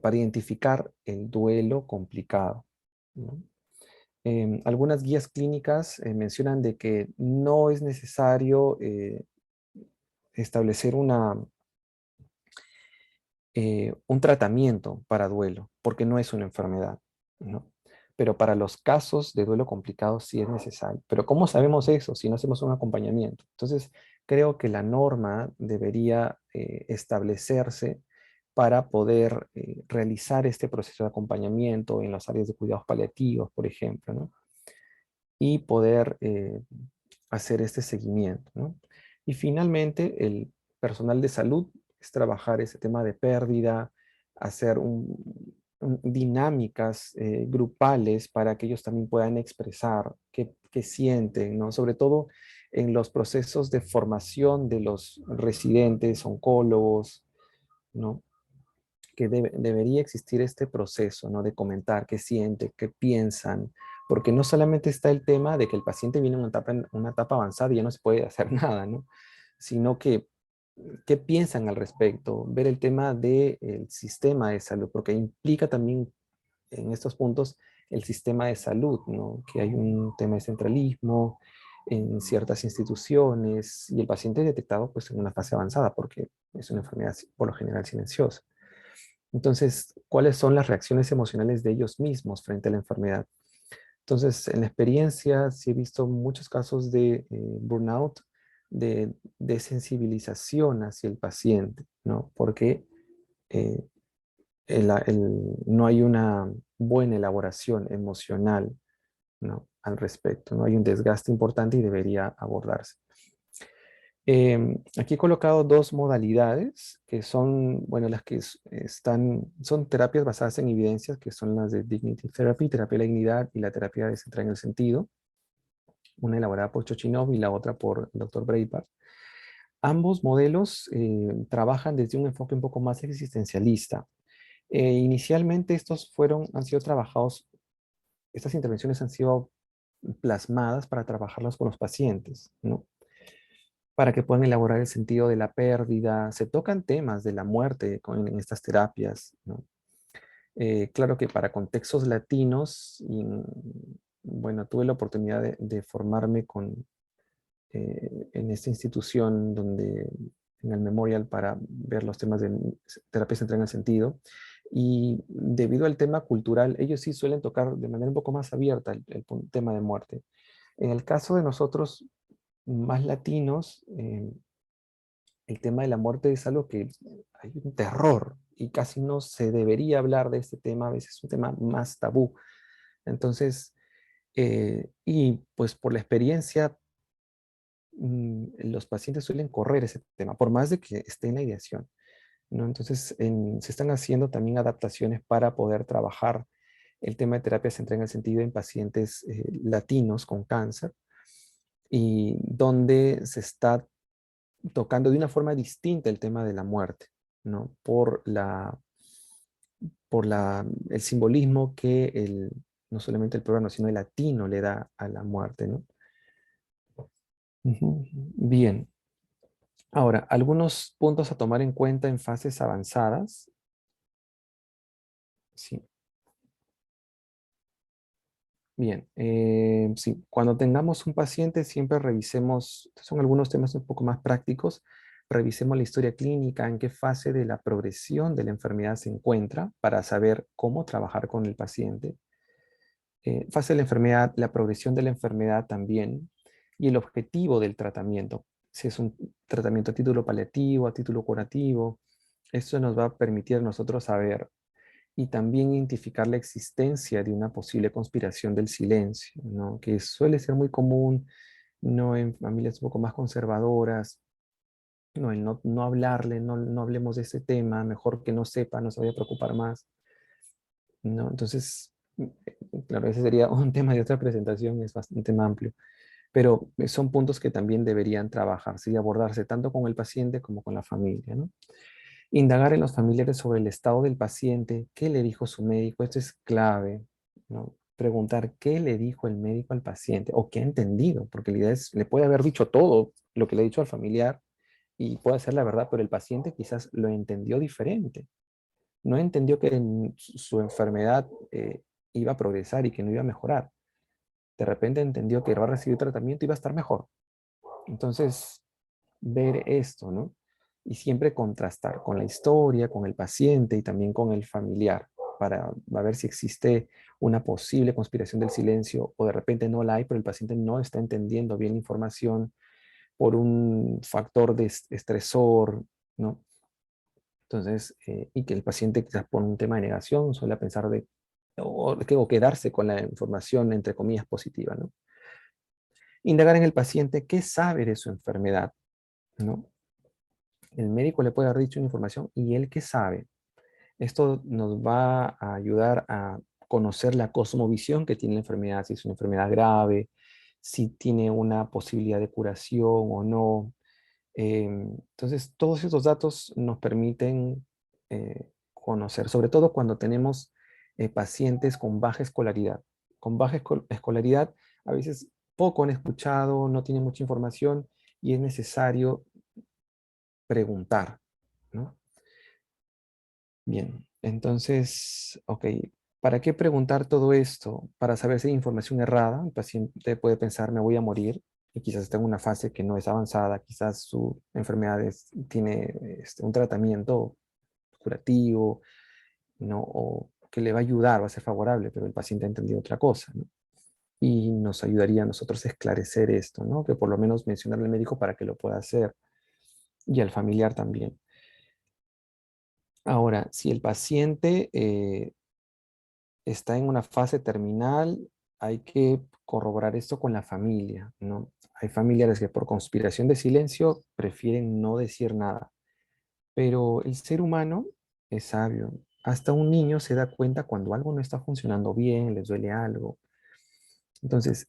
para identificar el duelo complicado, ¿no? Algunas guías clínicas mencionan de que no es necesario establecer un tratamiento para duelo, porque no es una enfermedad, ¿no? Pero para los casos de duelo complicado sí es necesario. Pero ¿cómo sabemos eso si no hacemos un acompañamiento? Entonces, creo que la norma debería establecerse para poder realizar este proceso de acompañamiento en las áreas de cuidados paliativos, por ejemplo, ¿no? Y poder hacer este seguimiento, ¿no? Y finalmente, el personal de salud es trabajar ese tema de pérdida, hacer dinámicas grupales para que ellos también puedan expresar qué sienten, ¿no? Sobre todo en los procesos de formación de los residentes, oncólogos, ¿no? que debería existir este proceso, ¿no? De comentar qué siente, qué piensan, porque no solamente está el tema de que el paciente viene en una etapa avanzada y ya no se puede hacer nada, ¿no? Sino que qué piensan al respecto, ver el tema del sistema de salud, porque implica también en estos puntos el sistema de salud, ¿no? Que hay un tema de centralismo en ciertas instituciones y el paciente es detectado pues en una fase avanzada porque es una enfermedad por lo general silenciosa. Entonces, ¿cuáles son las reacciones emocionales de ellos mismos frente a la enfermedad? Entonces, en la experiencia sí he visto muchos casos de burnout, de desensibilización hacia el paciente, ¿no? Porque eh, no hay una buena elaboración emocional, ¿no? Al respecto, ¿no? Hay un desgaste importante y debería abordarse. Aquí he colocado dos modalidades que son, bueno, las que son terapias basadas en evidencias, que son las de Dignity Therapy, terapia de la dignidad, y la terapia de centrada en el sentido, una elaborada por Chochinov y la otra por el Dr. Breitbart. Ambos modelos trabajan desde un enfoque un poco más existencialista. Inicialmente han sido trabajados, estas intervenciones han sido plasmadas para trabajarlas con los pacientes, ¿no? Para que puedan elaborar el sentido de la pérdida. Se tocan temas de la muerte en estas terapias, ¿no? Claro que para contextos latinos, bueno, tuve la oportunidad de formarme en esta institución en el Memorial para ver los temas de terapia centrada en el sentido. Y debido al tema cultural, ellos sí suelen tocar de manera un poco más abierta el tema de muerte. En el caso de nosotros, más latinos, el tema de la muerte es algo que hay un terror y casi no se debería hablar de este tema, a veces es un tema más tabú. Entonces, y pues por la experiencia, los pacientes suelen correr ese tema, por más de que esté en la ideación, ¿no? Entonces, se están haciendo también adaptaciones para poder trabajar el tema de terapia centrada en el sentido en pacientes latinos con cáncer, y donde se está tocando de una forma distinta el tema de la muerte, ¿no? El simbolismo que no solamente el peruano, sino el latino le da a la muerte, ¿no? Ujú. Bien. Ahora, algunos puntos a tomar en cuenta en fases avanzadas. Sí. Bien. Sí, cuando tengamos un paciente, siempre revisemos, estos son algunos temas un poco más prácticos. Revisemos la historia clínica, en qué fase de la progresión de la enfermedad se encuentra para saber cómo trabajar con el paciente. Fase de la enfermedad, la progresión de la enfermedad también, y el objetivo del tratamiento. Si es un tratamiento a título paliativo, a título curativo, esto nos va a permitir a nosotros saber y también identificar la existencia de una posible conspiración del silencio, ¿no? Que suele ser muy común, no en familias un poco más conservadoras, no, el no hablarle, no hablemos de ese tema, mejor que no sepa, no se vaya a preocupar más, ¿no? Entonces, claro, ese sería un tema de otra presentación, es bastante más amplio, pero son puntos que también deberían trabajarse y abordarse tanto con el paciente como con la familia, ¿no? Indagar en los familiares sobre el estado del paciente, qué le dijo su médico, esto es clave, ¿no? Preguntar qué le dijo el médico al paciente o qué ha entendido, porque la idea es, le puede haber dicho todo lo que le ha dicho al familiar y puede ser la verdad, pero el paciente quizás lo entendió diferente. No entendió que su enfermedad iba a progresar y que no iba a mejorar. De repente entendió que va a recibir tratamiento y va a estar mejor. Entonces, ver esto, ¿no? Y siempre contrastar con la historia, con el paciente y también con el familiar para ver si existe una posible conspiración del silencio o de repente no la hay, pero el paciente no está entendiendo bien la información por un factor de estresor, ¿no? Entonces, y que el paciente quizás por un tema de negación suele pensar o quedarse con la información, entre comillas, positiva, ¿no? Indagar en el paciente qué sabe de su enfermedad, ¿no? El médico le puede haber dicho una información y él qué sabe. Esto nos va a ayudar a conocer la cosmovisión que tiene la enfermedad, si es una enfermedad grave, si tiene una posibilidad de curación o no. Entonces, todos estos datos nos permiten conocer, sobre todo cuando tenemos pacientes con baja escolaridad. Con baja escolaridad, a veces poco han escuchado, no tienen mucha información y es necesario preguntar, ¿no? Bien, entonces, ok, ¿para qué preguntar todo esto? Para saber si hay información errada. El paciente puede pensar, me voy a morir, y quizás está en una fase que no es avanzada, quizás su enfermedad tiene un tratamiento curativo, ¿no? O que le va a ayudar, va a ser favorable, pero el paciente ha entendido otra cosa, ¿no? Y nos ayudaría a nosotros a esclarecer esto, ¿no? Que por lo menos mencionarle al médico para que lo pueda hacer, y al familiar también. Ahora, si el paciente está en una fase terminal, hay que corroborar esto con la familia, ¿no? Hay familiares que por conspiración de silencio prefieren no decir nada, pero el ser humano es sabio. Hasta un niño se da cuenta cuando algo no está funcionando bien, les duele algo. Entonces,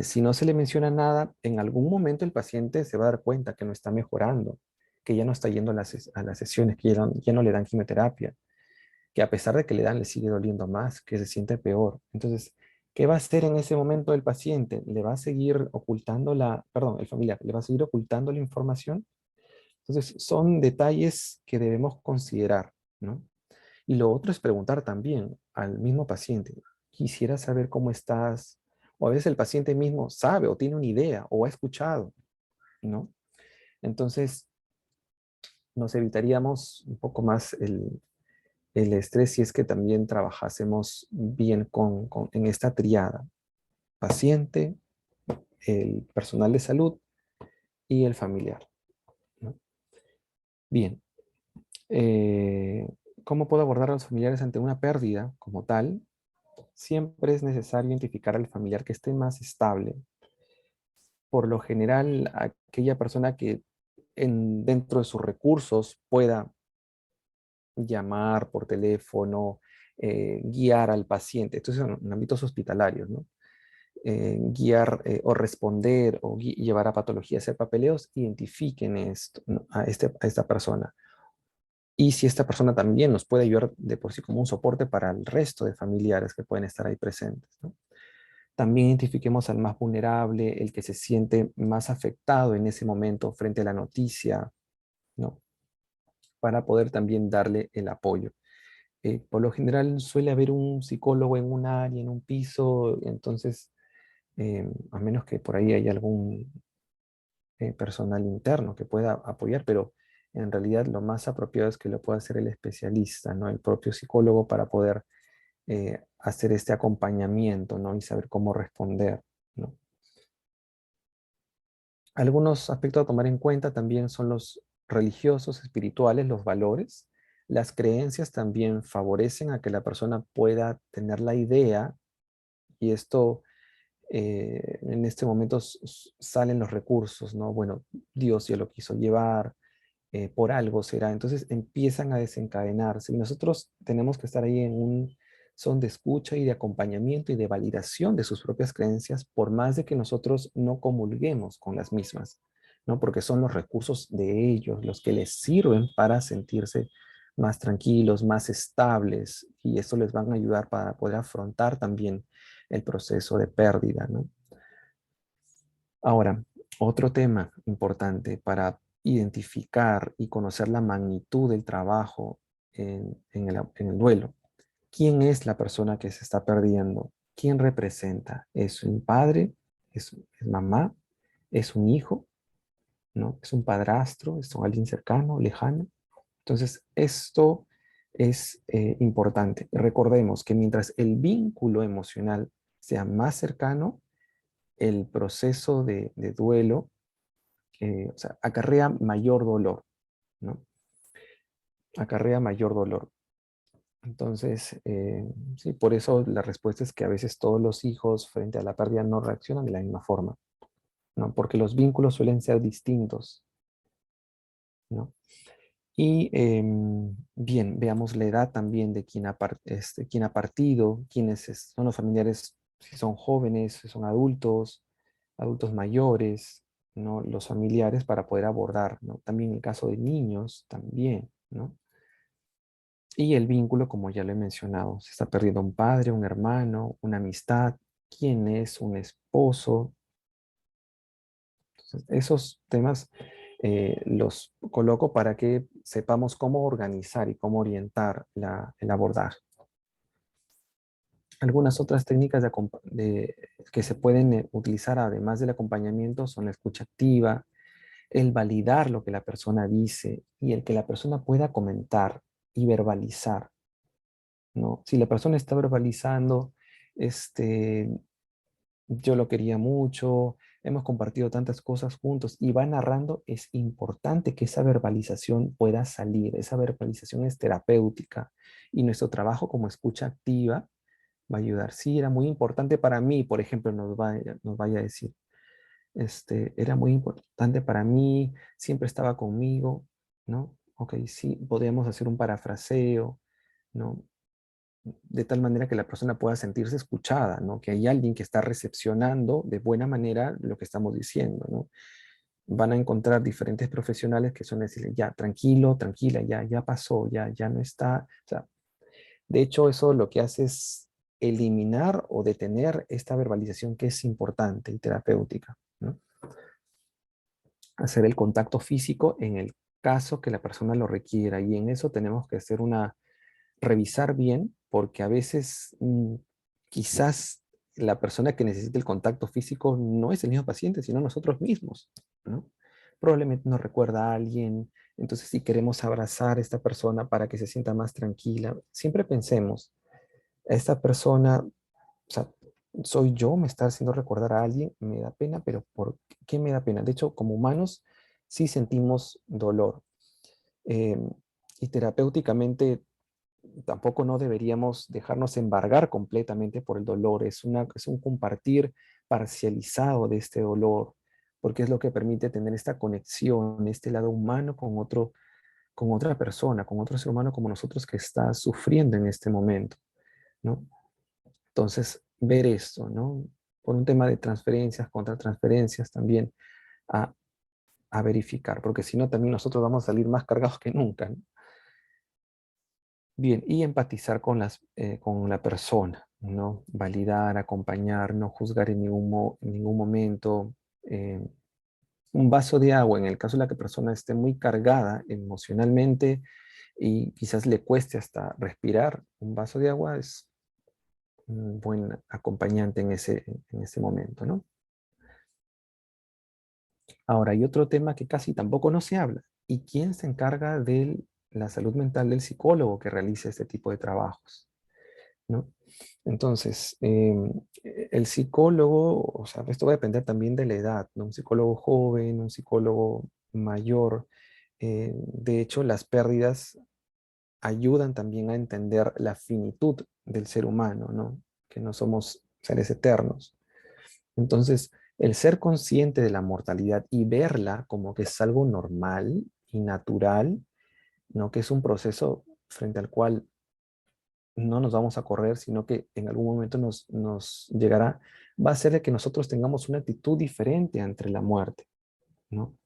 si no se le menciona nada, en algún momento el paciente se va a dar cuenta que no está mejorando, que ya no está yendo a las sesiones, que ya no le dan quimioterapia, que a pesar de que le dan, le sigue doliendo más, que se siente peor. Entonces, ¿qué va a hacer en ese momento el paciente? ¿Le va a seguir ocultando el familiar, le va a seguir ocultando la información? Entonces, son detalles que debemos considerar, ¿no? Y lo otro es preguntar también al mismo paciente, quisiera saber cómo estás, o a veces el paciente mismo sabe o tiene una idea o ha escuchado, ¿no? Entonces, nos evitaríamos un poco más el estrés si es que también trabajásemos bien en esta triada: paciente, el personal de salud y el familiar, ¿no? Bien, eh, ¿cómo puedo abordar a los familiares ante una pérdida como tal? Siempre es necesario identificar al familiar que esté más estable. Por lo general, aquella persona que dentro de sus recursos pueda llamar por teléfono, guiar al paciente. Esto es en ámbitos hospitalarios, ¿no? Guiar o responder o llevar a patología, hacer papeleos, identifiquen esto, ¿no? A esta persona. Y si esta persona también nos puede ayudar de por sí como un soporte para el resto de familiares que pueden estar ahí presentes, ¿no? También identifiquemos al más vulnerable, el que se siente más afectado en ese momento frente a la noticia, ¿no? Para poder también darle el apoyo. Por lo general suele haber un psicólogo en un área, en un piso, entonces, a menos que por ahí haya algún personal interno que pueda apoyar, pero en realidad lo más apropiado es que lo pueda hacer el especialista, ¿no? El propio psicólogo, para poder hacer este acompañamiento, ¿no? Y saber cómo responder, ¿no? Algunos aspectos a tomar en cuenta también son los religiosos, espirituales, los valores. Las creencias también favorecen a que la persona pueda tener la idea, y esto en este momento salen los recursos, ¿no? Bueno, Dios ya lo quiso llevar, por algo será. Entonces empiezan a desencadenarse y nosotros tenemos que estar ahí en un son de escucha y de acompañamiento y de validación de sus propias creencias, por más de que nosotros no comulguemos con las mismas, ¿no? Porque son los recursos de ellos los que les sirven para sentirse más tranquilos, más estables, y eso les van a ayudar para poder afrontar también el proceso de pérdida, ¿no? Ahora, otro tema importante para identificar y conocer la magnitud del trabajo en el duelo. ¿Quién es la persona que se está perdiendo? ¿Quién representa? ¿Es un padre? ¿Es mamá? ¿Es un hijo? ¿No? ¿Es un padrastro? ¿Es alguien cercano, lejano? Entonces, esto es importante. Recordemos que mientras el vínculo emocional sea más cercano, el proceso de duelo, o sea, acarrea mayor dolor, ¿no? Acarrea mayor dolor. Entonces, sí, por eso la respuesta es que a veces todos los hijos frente a la pérdida no reaccionan de la misma forma, ¿no? Porque los vínculos suelen ser distintos, ¿no? Y bien, veamos la edad también de quien ha partido, quiénes son los familiares, si son jóvenes, si son adultos, adultos mayores, ¿no? Los familiares, para poder abordar, ¿no? También el caso de niños, también, ¿no? Y el vínculo, como ya lo he mencionado, se está perdiendo un padre, un hermano, una amistad, quién es un esposo. Entonces, esos temas los coloco para que sepamos cómo organizar y cómo orientar el abordaje. Algunas otras técnicas que se pueden utilizar además del acompañamiento son la escucha activa, el validar lo que la persona dice y el que la persona pueda comentar y verbalizar, ¿no? Si la persona está verbalizando, este, yo lo quería mucho, hemos compartido tantas cosas juntos y va narrando, es importante que esa verbalización pueda salir. Esa verbalización es terapéutica y nuestro trabajo como escucha activa va a ayudar. Sí, era muy importante para mí, por ejemplo, nos vaya a decir, era muy importante para mí, siempre estaba conmigo, ¿no? Ok, sí, podríamos hacer un parafraseo, ¿no? De tal manera que la persona pueda sentirse escuchada, ¿no? Que hay alguien que está recepcionando de buena manera lo que estamos diciendo, ¿no? Van a encontrar diferentes profesionales que son decirle, ya, tranquilo, tranquila, ya pasó, ya no está. O sea, de hecho, eso lo que hace es eliminar o detener esta verbalización que es importante y terapéutica, ¿no? Hacer el contacto físico en el caso que la persona lo requiera y en eso tenemos que hacer revisar bien, porque a veces quizás la persona que necesita el contacto físico no es el mismo paciente, sino nosotros mismos, ¿no? Probablemente nos recuerda a alguien, entonces si queremos abrazar a esta persona para que se sienta más tranquila, siempre pensemos, esta persona, o sea, soy yo, me está haciendo recordar a alguien, me da pena, pero ¿por qué me da pena? De hecho, como humanos sí sentimos dolor. Eh, y terapéuticamente tampoco no deberíamos dejarnos embargar completamente por el dolor. Es un compartir parcializado de este dolor, porque es lo que permite tener esta conexión, este lado humano con otra persona, con otro ser humano como nosotros que está sufriendo en este momento, ¿no? Entonces, ver esto, ¿no? Por un tema de transferencias, contra transferencias también a, a verificar, porque si no también nosotros vamos a salir más cargados que nunca, ¿no? Bien, y empatizar con la persona, ¿no? Validar, acompañar, no juzgar en ningún momento. eh, un vaso de agua, en el caso de la que persona esté muy cargada emocionalmente y quizás le cueste hasta respirar, un vaso de agua es un buen acompañante en ese momento, ¿no? Ahora, hay otro tema que casi tampoco no se habla. ¿Y quién se encarga de la salud mental del psicólogo que realiza este tipo de trabajos? ¿No? Entonces, el psicólogo, o sea, esto va a depender también de la edad, ¿no? Un psicólogo joven, un psicólogo mayor. De hecho, las pérdidas ayudan también a entender la finitud del ser humano, ¿no? Que no somos seres eternos. Entonces, el ser consciente de la mortalidad y verla como que es algo normal y natural, ¿no? Que es un proceso frente al cual no nos vamos a correr, sino que en algún momento nos llegará, va a hacer de que nosotros tengamos una actitud diferente ante la muerte, ¿no?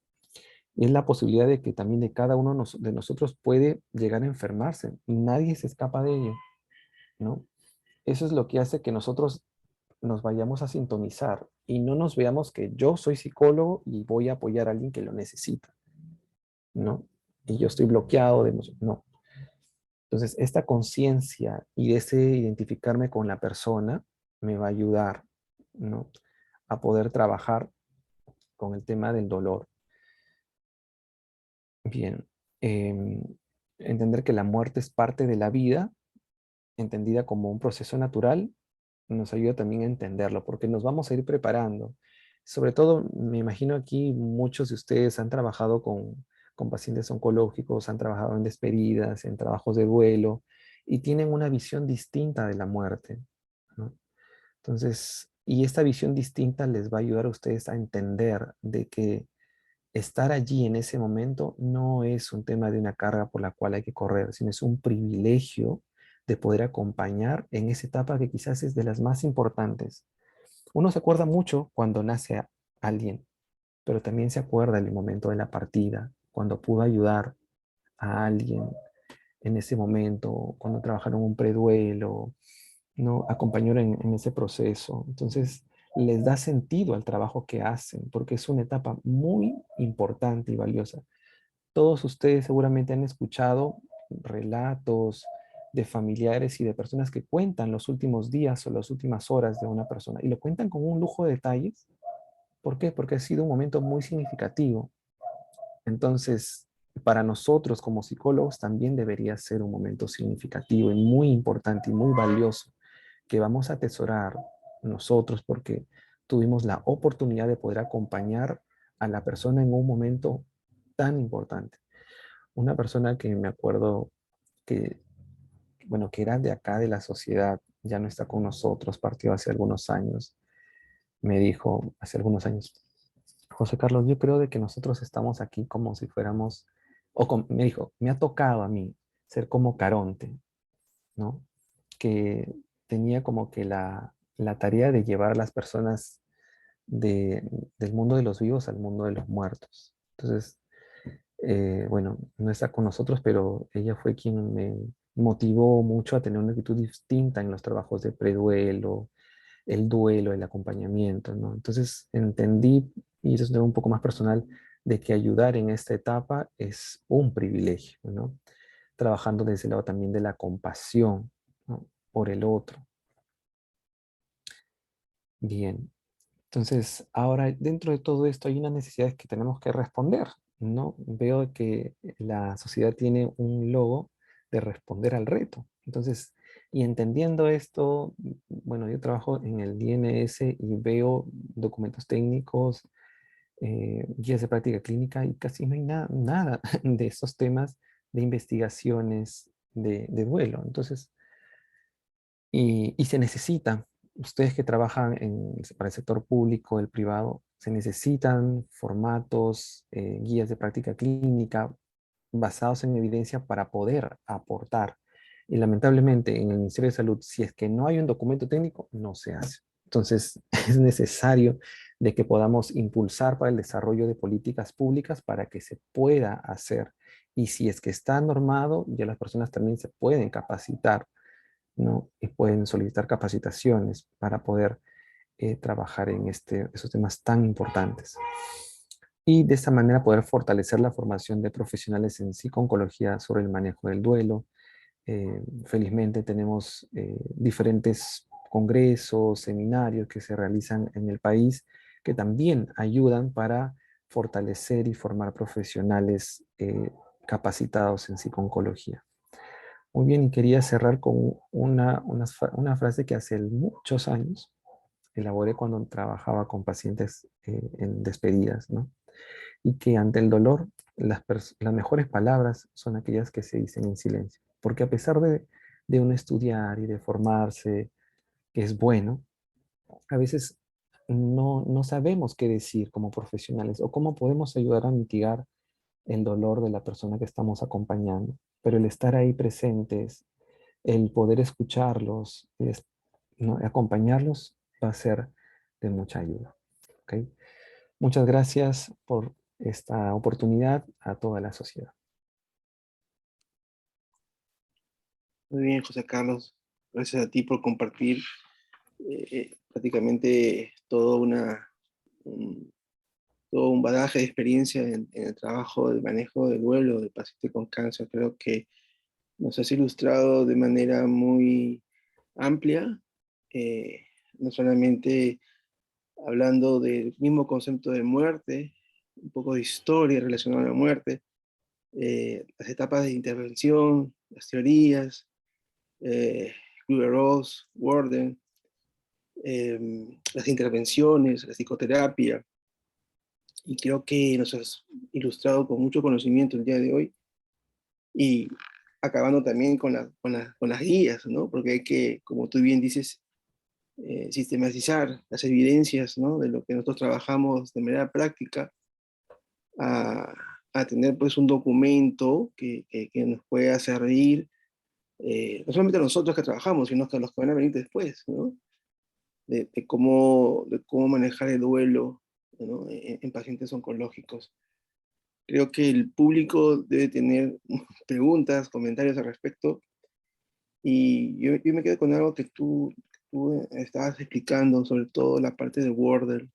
Y es la posibilidad de que también de cada uno de nosotros puede llegar a enfermarse y nadie se escapa de ello, ¿no? Eso es lo que hace que nosotros nos vayamos a sintonizar y no nos veamos que yo soy psicólogo y voy a apoyar a alguien que lo necesita, ¿no? Y yo estoy bloqueado de emoción. No. Entonces, esta conciencia y ese identificarme con la persona me va a ayudar, ¿no? A poder trabajar con el tema del dolor. Bien, entender que la muerte es parte de la vida, entendida como un proceso natural, nos ayuda también a entenderlo, porque nos vamos a ir preparando. Sobre todo, me imagino aquí muchos de ustedes han trabajado con pacientes oncológicos, han trabajado en despedidas, en trabajos de duelo, y tienen una visión distinta de la muerte, ¿no? Entonces, y esta visión distinta les va a ayudar a ustedes a entender de que estar allí en ese momento no es un tema de una carga por la cual hay que correr, sino es un privilegio de poder acompañar en esa etapa que quizás es de las más importantes. Uno se acuerda mucho cuando nace alguien, pero también se acuerda el momento de la partida, cuando pudo ayudar a alguien, en ese momento, cuando trabajaron un preduelo, ¿no? Acompañar en ese proceso. Entonces, les da sentido al trabajo que hacen, porque es una etapa muy importante y valiosa. Todos ustedes seguramente han escuchado relatos de familiares y de personas que cuentan los últimos días o las últimas horas de una persona y lo cuentan con un lujo de detalles. ¿Por qué? Porque ha sido un momento muy significativo. Entonces, para nosotros como psicólogos también debería ser un momento significativo y muy importante y muy valioso que vamos a atesorar nosotros porque tuvimos la oportunidad de poder acompañar a la persona en un momento tan importante. Una persona que me acuerdo que, bueno, que era de acá de la sociedad, ya no está con nosotros, partió hace algunos años, me dijo hace algunos años, José Carlos, yo creo de que nosotros estamos aquí como si fuéramos, me dijo, me ha tocado a mí ser como Caronte, ¿no? Que tenía como que la tarea de llevar a las personas del mundo de los vivos al mundo de los muertos. Entonces, bueno, no está con nosotros, pero ella fue quien me motivó mucho a tener una actitud distinta en los trabajos de preduelo, el duelo, el acompañamiento, ¿no? Entonces entendí, y eso es un poco más personal, de que ayudar en esta etapa es un privilegio, ¿no? Trabajando desde el lado también de la compasión, ¿no? Por el otro. Bien, entonces ahora dentro de todo esto hay unas necesidades que tenemos que responder, ¿no? Veo que la sociedad tiene un logo de responder al reto. Entonces, y entendiendo esto, bueno, yo trabajo en el DNS y veo documentos técnicos, guías de práctica clínica y casi no hay nada de esos temas de investigaciones de duelo. Entonces, y se necesita, ustedes que trabajan para el sector público, el privado, se necesitan formatos, guías de práctica clínica basados en evidencia para poder aportar. Y lamentablemente en el Ministerio de Salud, si es que no hay un documento técnico, no se hace. Entonces es necesario de que podamos impulsar para el desarrollo de políticas públicas para que se pueda hacer. Y si es que está normado, ya las personas también se pueden capacitar, ¿no? Y pueden solicitar capacitaciones para poder trabajar en esos temas tan importantes. Y de esta manera poder fortalecer la formación de profesionales en psico-oncología sobre el manejo del duelo. Felizmente tenemos diferentes congresos, seminarios que se realizan en el país que también ayudan para fortalecer y formar profesionales capacitados en psico-oncología. Muy bien, y quería cerrar con una frase que hace muchos años elaboré cuando trabajaba con pacientes en despedidas, ¿no? Y que ante el dolor, las mejores palabras son aquellas que se dicen en silencio. Porque a pesar de uno estudiar y de formarse, que es bueno, a veces no sabemos qué decir como profesionales o cómo podemos ayudar a mitigar el dolor de la persona que estamos acompañando. Pero el estar ahí presentes, el poder escucharlos, ¿no? Acompañarlos va a ser de mucha ayuda. ¿Ok? Muchas gracias por esta oportunidad a toda la sociedad. Muy bien, José Carlos. Gracias a ti por compartir prácticamente un, todo un bagaje de experiencia en el trabajo de manejo del duelo de pacientes con cáncer. Creo que nos has ilustrado de manera muy amplia, no solamente hablando del mismo concepto de muerte, un poco de historia relacionada a la muerte, las etapas de intervención, las teorías, Kübler-Ross, Worden, las intervenciones, la psicoterapia, y creo que nos has ilustrado con mucho conocimiento el día de hoy, y acabando también con las guías, ¿no? Porque hay que, como tú bien dices, sistematizar las evidencias, ¿no? De lo que nosotros trabajamos de manera práctica, a, a tener pues un documento que nos pueda servir, no solamente a nosotros que trabajamos, sino que a los que van a venir después, ¿no? De cómo manejar el duelo, ¿no? En pacientes oncológicos. Creo que el público debe tener preguntas, comentarios al respecto. Y yo me quedo con algo que tú estabas explicando, sobre todo la parte de Wordle,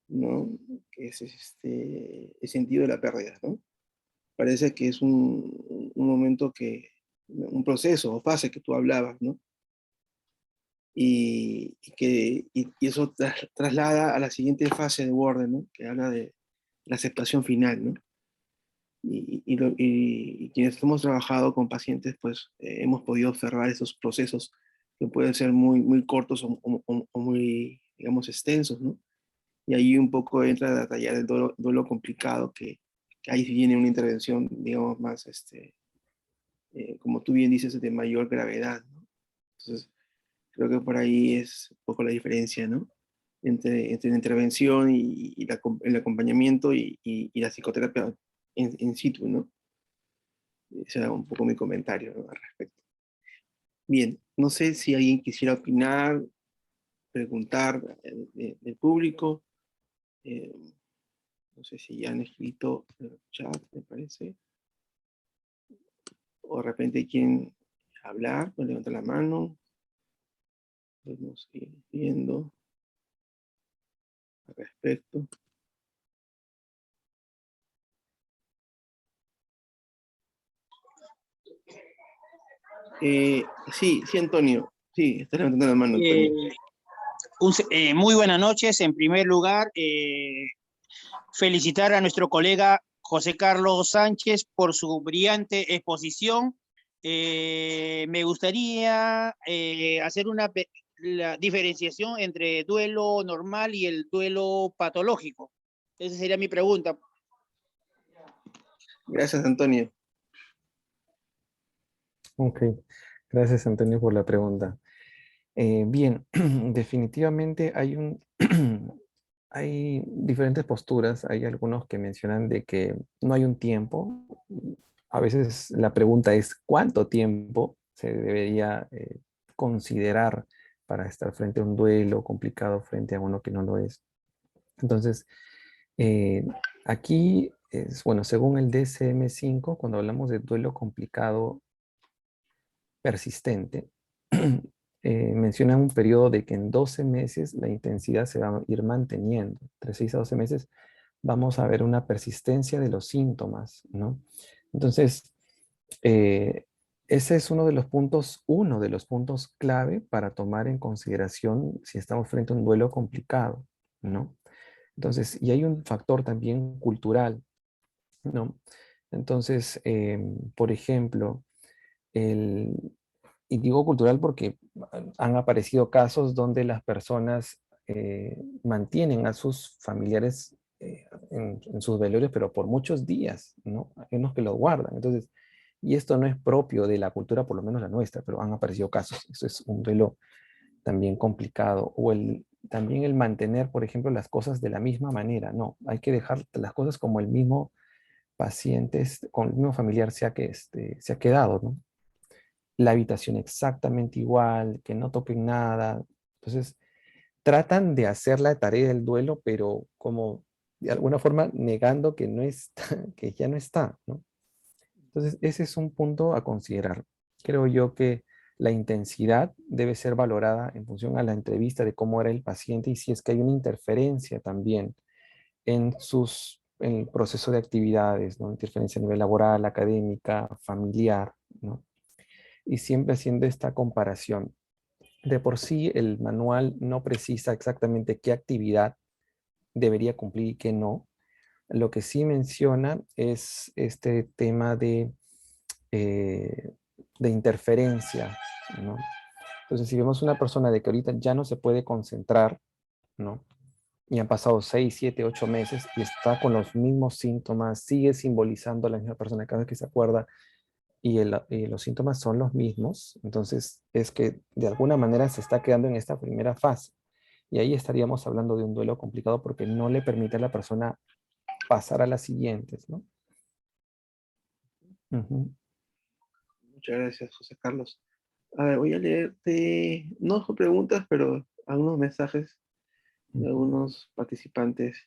¿no? Que es el sentido de la pérdida, ¿no? Parece que es un momento un proceso o fase que tú hablabas, ¿no? Y eso traslada a la siguiente fase de Wordle, ¿no? Que habla de la aceptación final, ¿no? Y quienes hemos trabajado con pacientes, pues hemos podido observar esos procesos que pueden ser muy, muy cortos o muy, digamos, extensos, ¿no? Y ahí un poco entra a detallar el duelo complicado que ahí sí viene una intervención, digamos, más, como tú bien dices, de mayor gravedad, ¿no? Entonces, creo que por ahí es un poco la diferencia, ¿no? Entre la intervención el acompañamiento y la psicoterapia in situ, ¿no? Ese era un poco mi comentario, ¿no?, al respecto. Bien, no sé si alguien quisiera opinar, preguntar del público. eh, no sé si ya han escrito en el chat, me parece. O de repente quieren hablar, pues levanta la mano. Podemos ir viendo al respecto. Sí, sí, Antonio. Sí, estás levantando la mano, Antonio. Muy buenas noches. En primer lugar, felicitar a nuestro colega José Carlos Sánchez por su brillante exposición. Me gustaría hacer la diferenciación entre duelo normal y el duelo patológico. Esa sería mi pregunta. Gracias, Antonio. Ok, gracias Antonio por la pregunta. Bien, definitivamente hay diferentes posturas. Hay algunos que mencionan de que no hay un tiempo. A veces la pregunta es ¿cuánto tiempo se debería considerar para estar frente a un duelo complicado frente a uno que no lo es? Entonces, eh, aquí es, bueno, según el DSM-5, cuando hablamos de duelo complicado persistente, menciona un periodo de que en 12 meses la intensidad se va a ir manteniendo. Entre 6 a 12 meses vamos a ver una persistencia de los síntomas, ¿no? Entonces, ese es uno de los puntos clave para tomar en consideración si estamos frente a un duelo complicado, ¿no? Entonces, y hay un factor también cultural, ¿no? Entonces, por ejemplo, el, y digo cultural porque han aparecido casos donde las personas mantienen a sus familiares en sus velorios, pero por muchos días, ¿no? Hay unos que lo guardan. Entonces, y esto no es propio de la cultura, por lo menos la nuestra, pero han aparecido casos. Eso es un duelo también complicado. O también el mantener, por ejemplo, las cosas de la misma manera. No, hay que dejar las cosas como el mismo paciente, con el mismo familiar se ha quedado, ¿no? La habitación exactamente igual, que no toquen nada. Entonces, tratan de hacer la tarea del duelo, pero como de alguna forma negando que no está, que ya no está, ¿no? Entonces, ese es un punto a considerar. Creo yo que la intensidad debe ser valorada en función a la entrevista de cómo era el paciente y si es que hay una interferencia también en el proceso de actividades, ¿no? Interferencia a nivel laboral, académica, familiar, ¿no? Y siempre haciendo esta comparación. De por sí, el manual no precisa exactamente qué actividad debería cumplir y qué no. Lo que sí menciona es este tema de interferencia, ¿no? Entonces, si vemos una persona de que ahorita ya no se puede concentrar, ¿no? Y han pasado 6, 7, 8 meses y está con los mismos síntomas, sigue simbolizando a la misma persona cada vez que se acuerda y los síntomas son los mismos, entonces es que de alguna manera se está quedando en esta primera fase. Y ahí estaríamos hablando de un duelo complicado porque no le permite a la persona pasar a las siguientes, ¿no? Ujú. Muchas gracias, José Carlos. A ver, voy a leerte, no son preguntas, pero algunos mensajes de algunos participantes.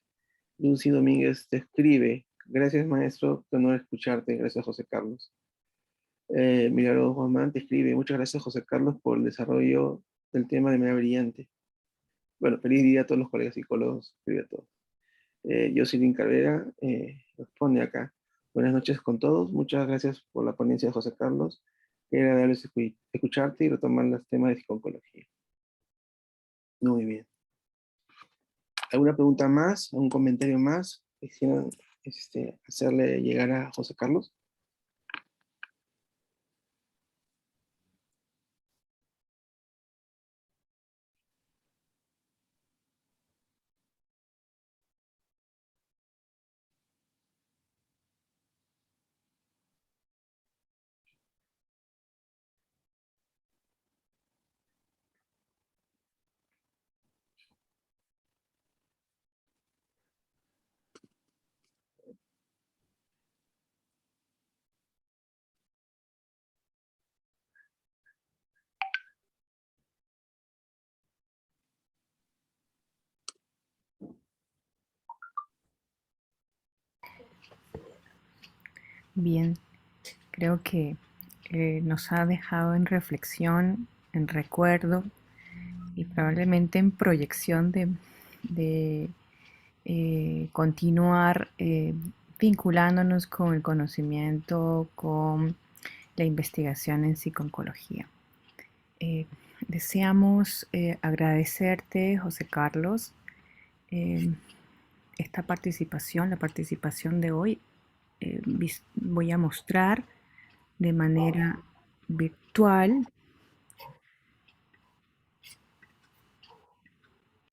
Lucy Domínguez te escribe, Gracias, maestro. Qué honor escucharte. Gracias, José Carlos. Milagro Juanman te escribe: muchas gracias, José Carlos, por el desarrollo del tema de manera brillante. Bueno, feliz día a todos los colegas psicólogos. Escribe a todos. Jocelyn Carrera responde acá: buenas noches con todos. Muchas gracias por la ponencia de José Carlos. Qué agradable escucharte y retomar los temas de psicología. Muy bien. ¿Alguna pregunta más? ¿Algún comentario más? ¿Quisieran hacerle llegar a José Carlos? Bien, creo que nos ha dejado en reflexión, en recuerdo y probablemente en proyección de continuar vinculándonos con el conocimiento, con la investigación en psiconcología. Deseamos agradecerte, José Carlos, esta participación, la participación de hoy. Voy a mostrar de manera virtual.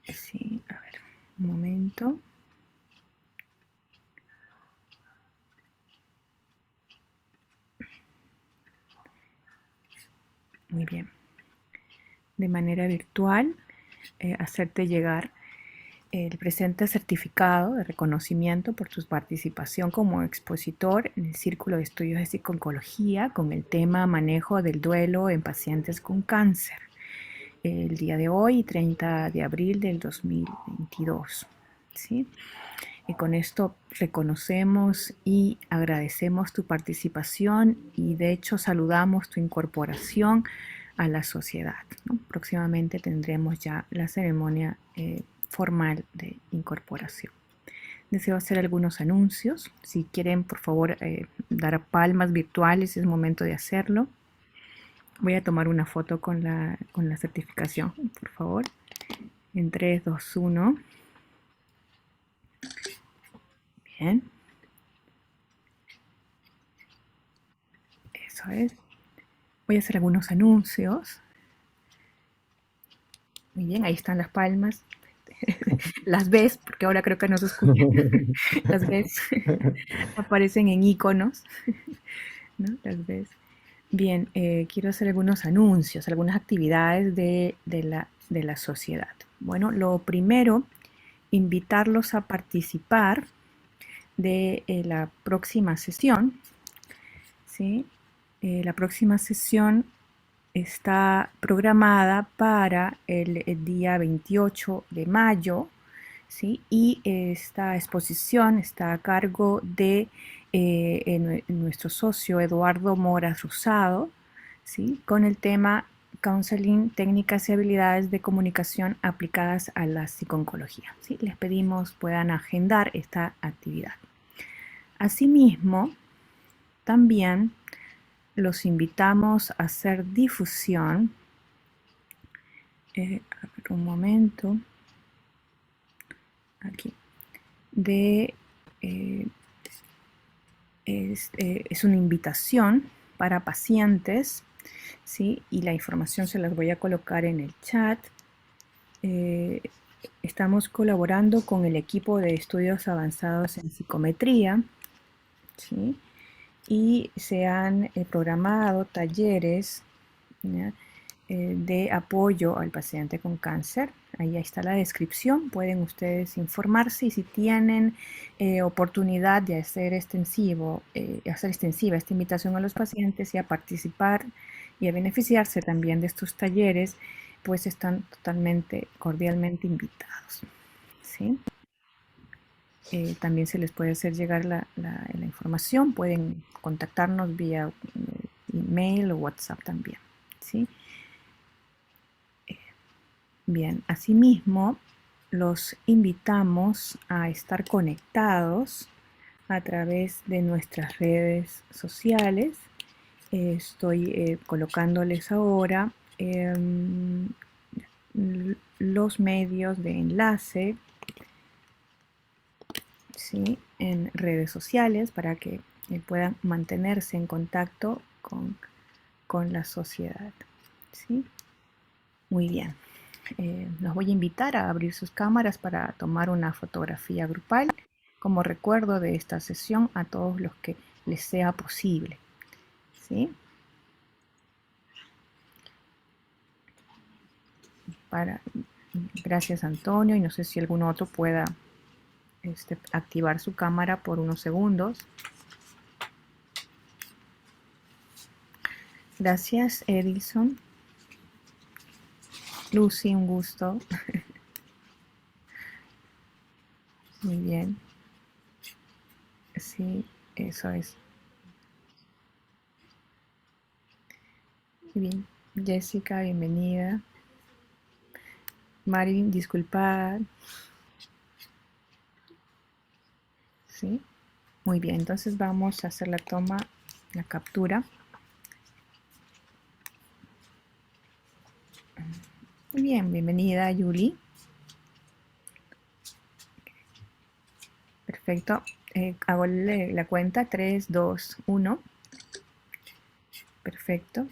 Sí, a ver, un momento. Muy bien. De manera virtual, hacerte llegar el presente certificado de reconocimiento por tu participación como expositor en el Círculo de Estudios de Psiconcología con el tema manejo del duelo en pacientes con cáncer, el día de hoy, 30 de abril del 2022. ¿Sí? Y con esto reconocemos y agradecemos tu participación y de hecho saludamos tu incorporación a la sociedad, ¿no? Próximamente tendremos ya la ceremonia formal de incorporación. Deseo hacer algunos anuncios. Si quieren, por favor, dar palmas virtuales, es momento de hacerlo. Voy a tomar una foto con la certificación, por favor. En 3, 2, 1. Bien. Eso es. Voy a hacer algunos anuncios. Muy bien, ahí están las palmas. Las ves, porque ahora creo que no se escuchan. Las ves. Aparecen en iconos, ¿no? Las ves. Bien, quiero hacer algunos anuncios, algunas actividades de la sociedad. Bueno, lo primero, invitarlos a participar de la próxima sesión. ¿Sí? La próxima sesión está programada para el día 28 de mayo, ¿sí? Y esta exposición está a cargo de nuestro socio Eduardo Moras Rosado, ¿sí? Con el tema Counseling, técnicas y habilidades de comunicación aplicadas a la psiconcología, ¿sí? Les pedimos puedan agendar esta actividad. Asimismo, también los invitamos a hacer difusión. A ver, un momento. Aquí. Es una invitación para pacientes, ¿sí? Y la información se las voy a colocar en el chat. Estamos colaborando con el equipo de estudios avanzados en psicometría, ¿sí? Y se han programado talleres, ¿ya? De apoyo al paciente con cáncer. Ahí está la descripción, pueden ustedes informarse y si tienen oportunidad de hacer extensiva esta invitación a los pacientes y a participar y a beneficiarse también de estos talleres, pues están totalmente cordialmente invitados. ¿Sí? también se les puede hacer llegar la información. Pueden contactarnos vía email o WhatsApp también, ¿sí? Bien, asimismo, los invitamos a estar conectados a través de nuestras redes sociales. Estoy colocándoles ahora los medios de enlace, ¿sí?, en redes sociales para que puedan mantenerse en contacto con la sociedad, ¿sí? Muy bien. Los voy a invitar a abrir sus cámaras para tomar una fotografía grupal como recuerdo de esta sesión a todos los que les sea posible, ¿sí? Gracias, Antonio, y no sé si algún otro pueda activar su cámara por unos segundos. Gracias, Edison. Lucy, un gusto. Muy bien. Sí, eso es. Muy bien. Jessica, bienvenida. Marilyn, disculpad. Sí. Muy bien, entonces vamos a hacer la toma, la captura. Muy bien, bienvenida, Yuli. Perfecto. Hago la cuenta, 3, 2, 1. Perfecto.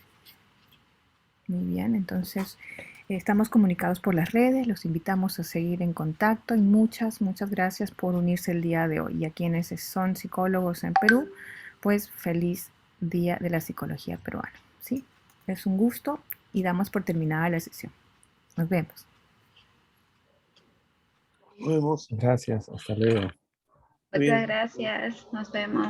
Muy bien, entonces estamos comunicados por las redes, los invitamos a seguir en contacto y muchas gracias por unirse el día de hoy. Y a quienes son psicólogos en Perú, pues feliz Día de la Psicología Peruana, ¿sí? Es un gusto y damos por terminada la sesión. Nos vemos. Nos vemos. Gracias, hasta luego. Muy bien. Muchas gracias. Nos vemos.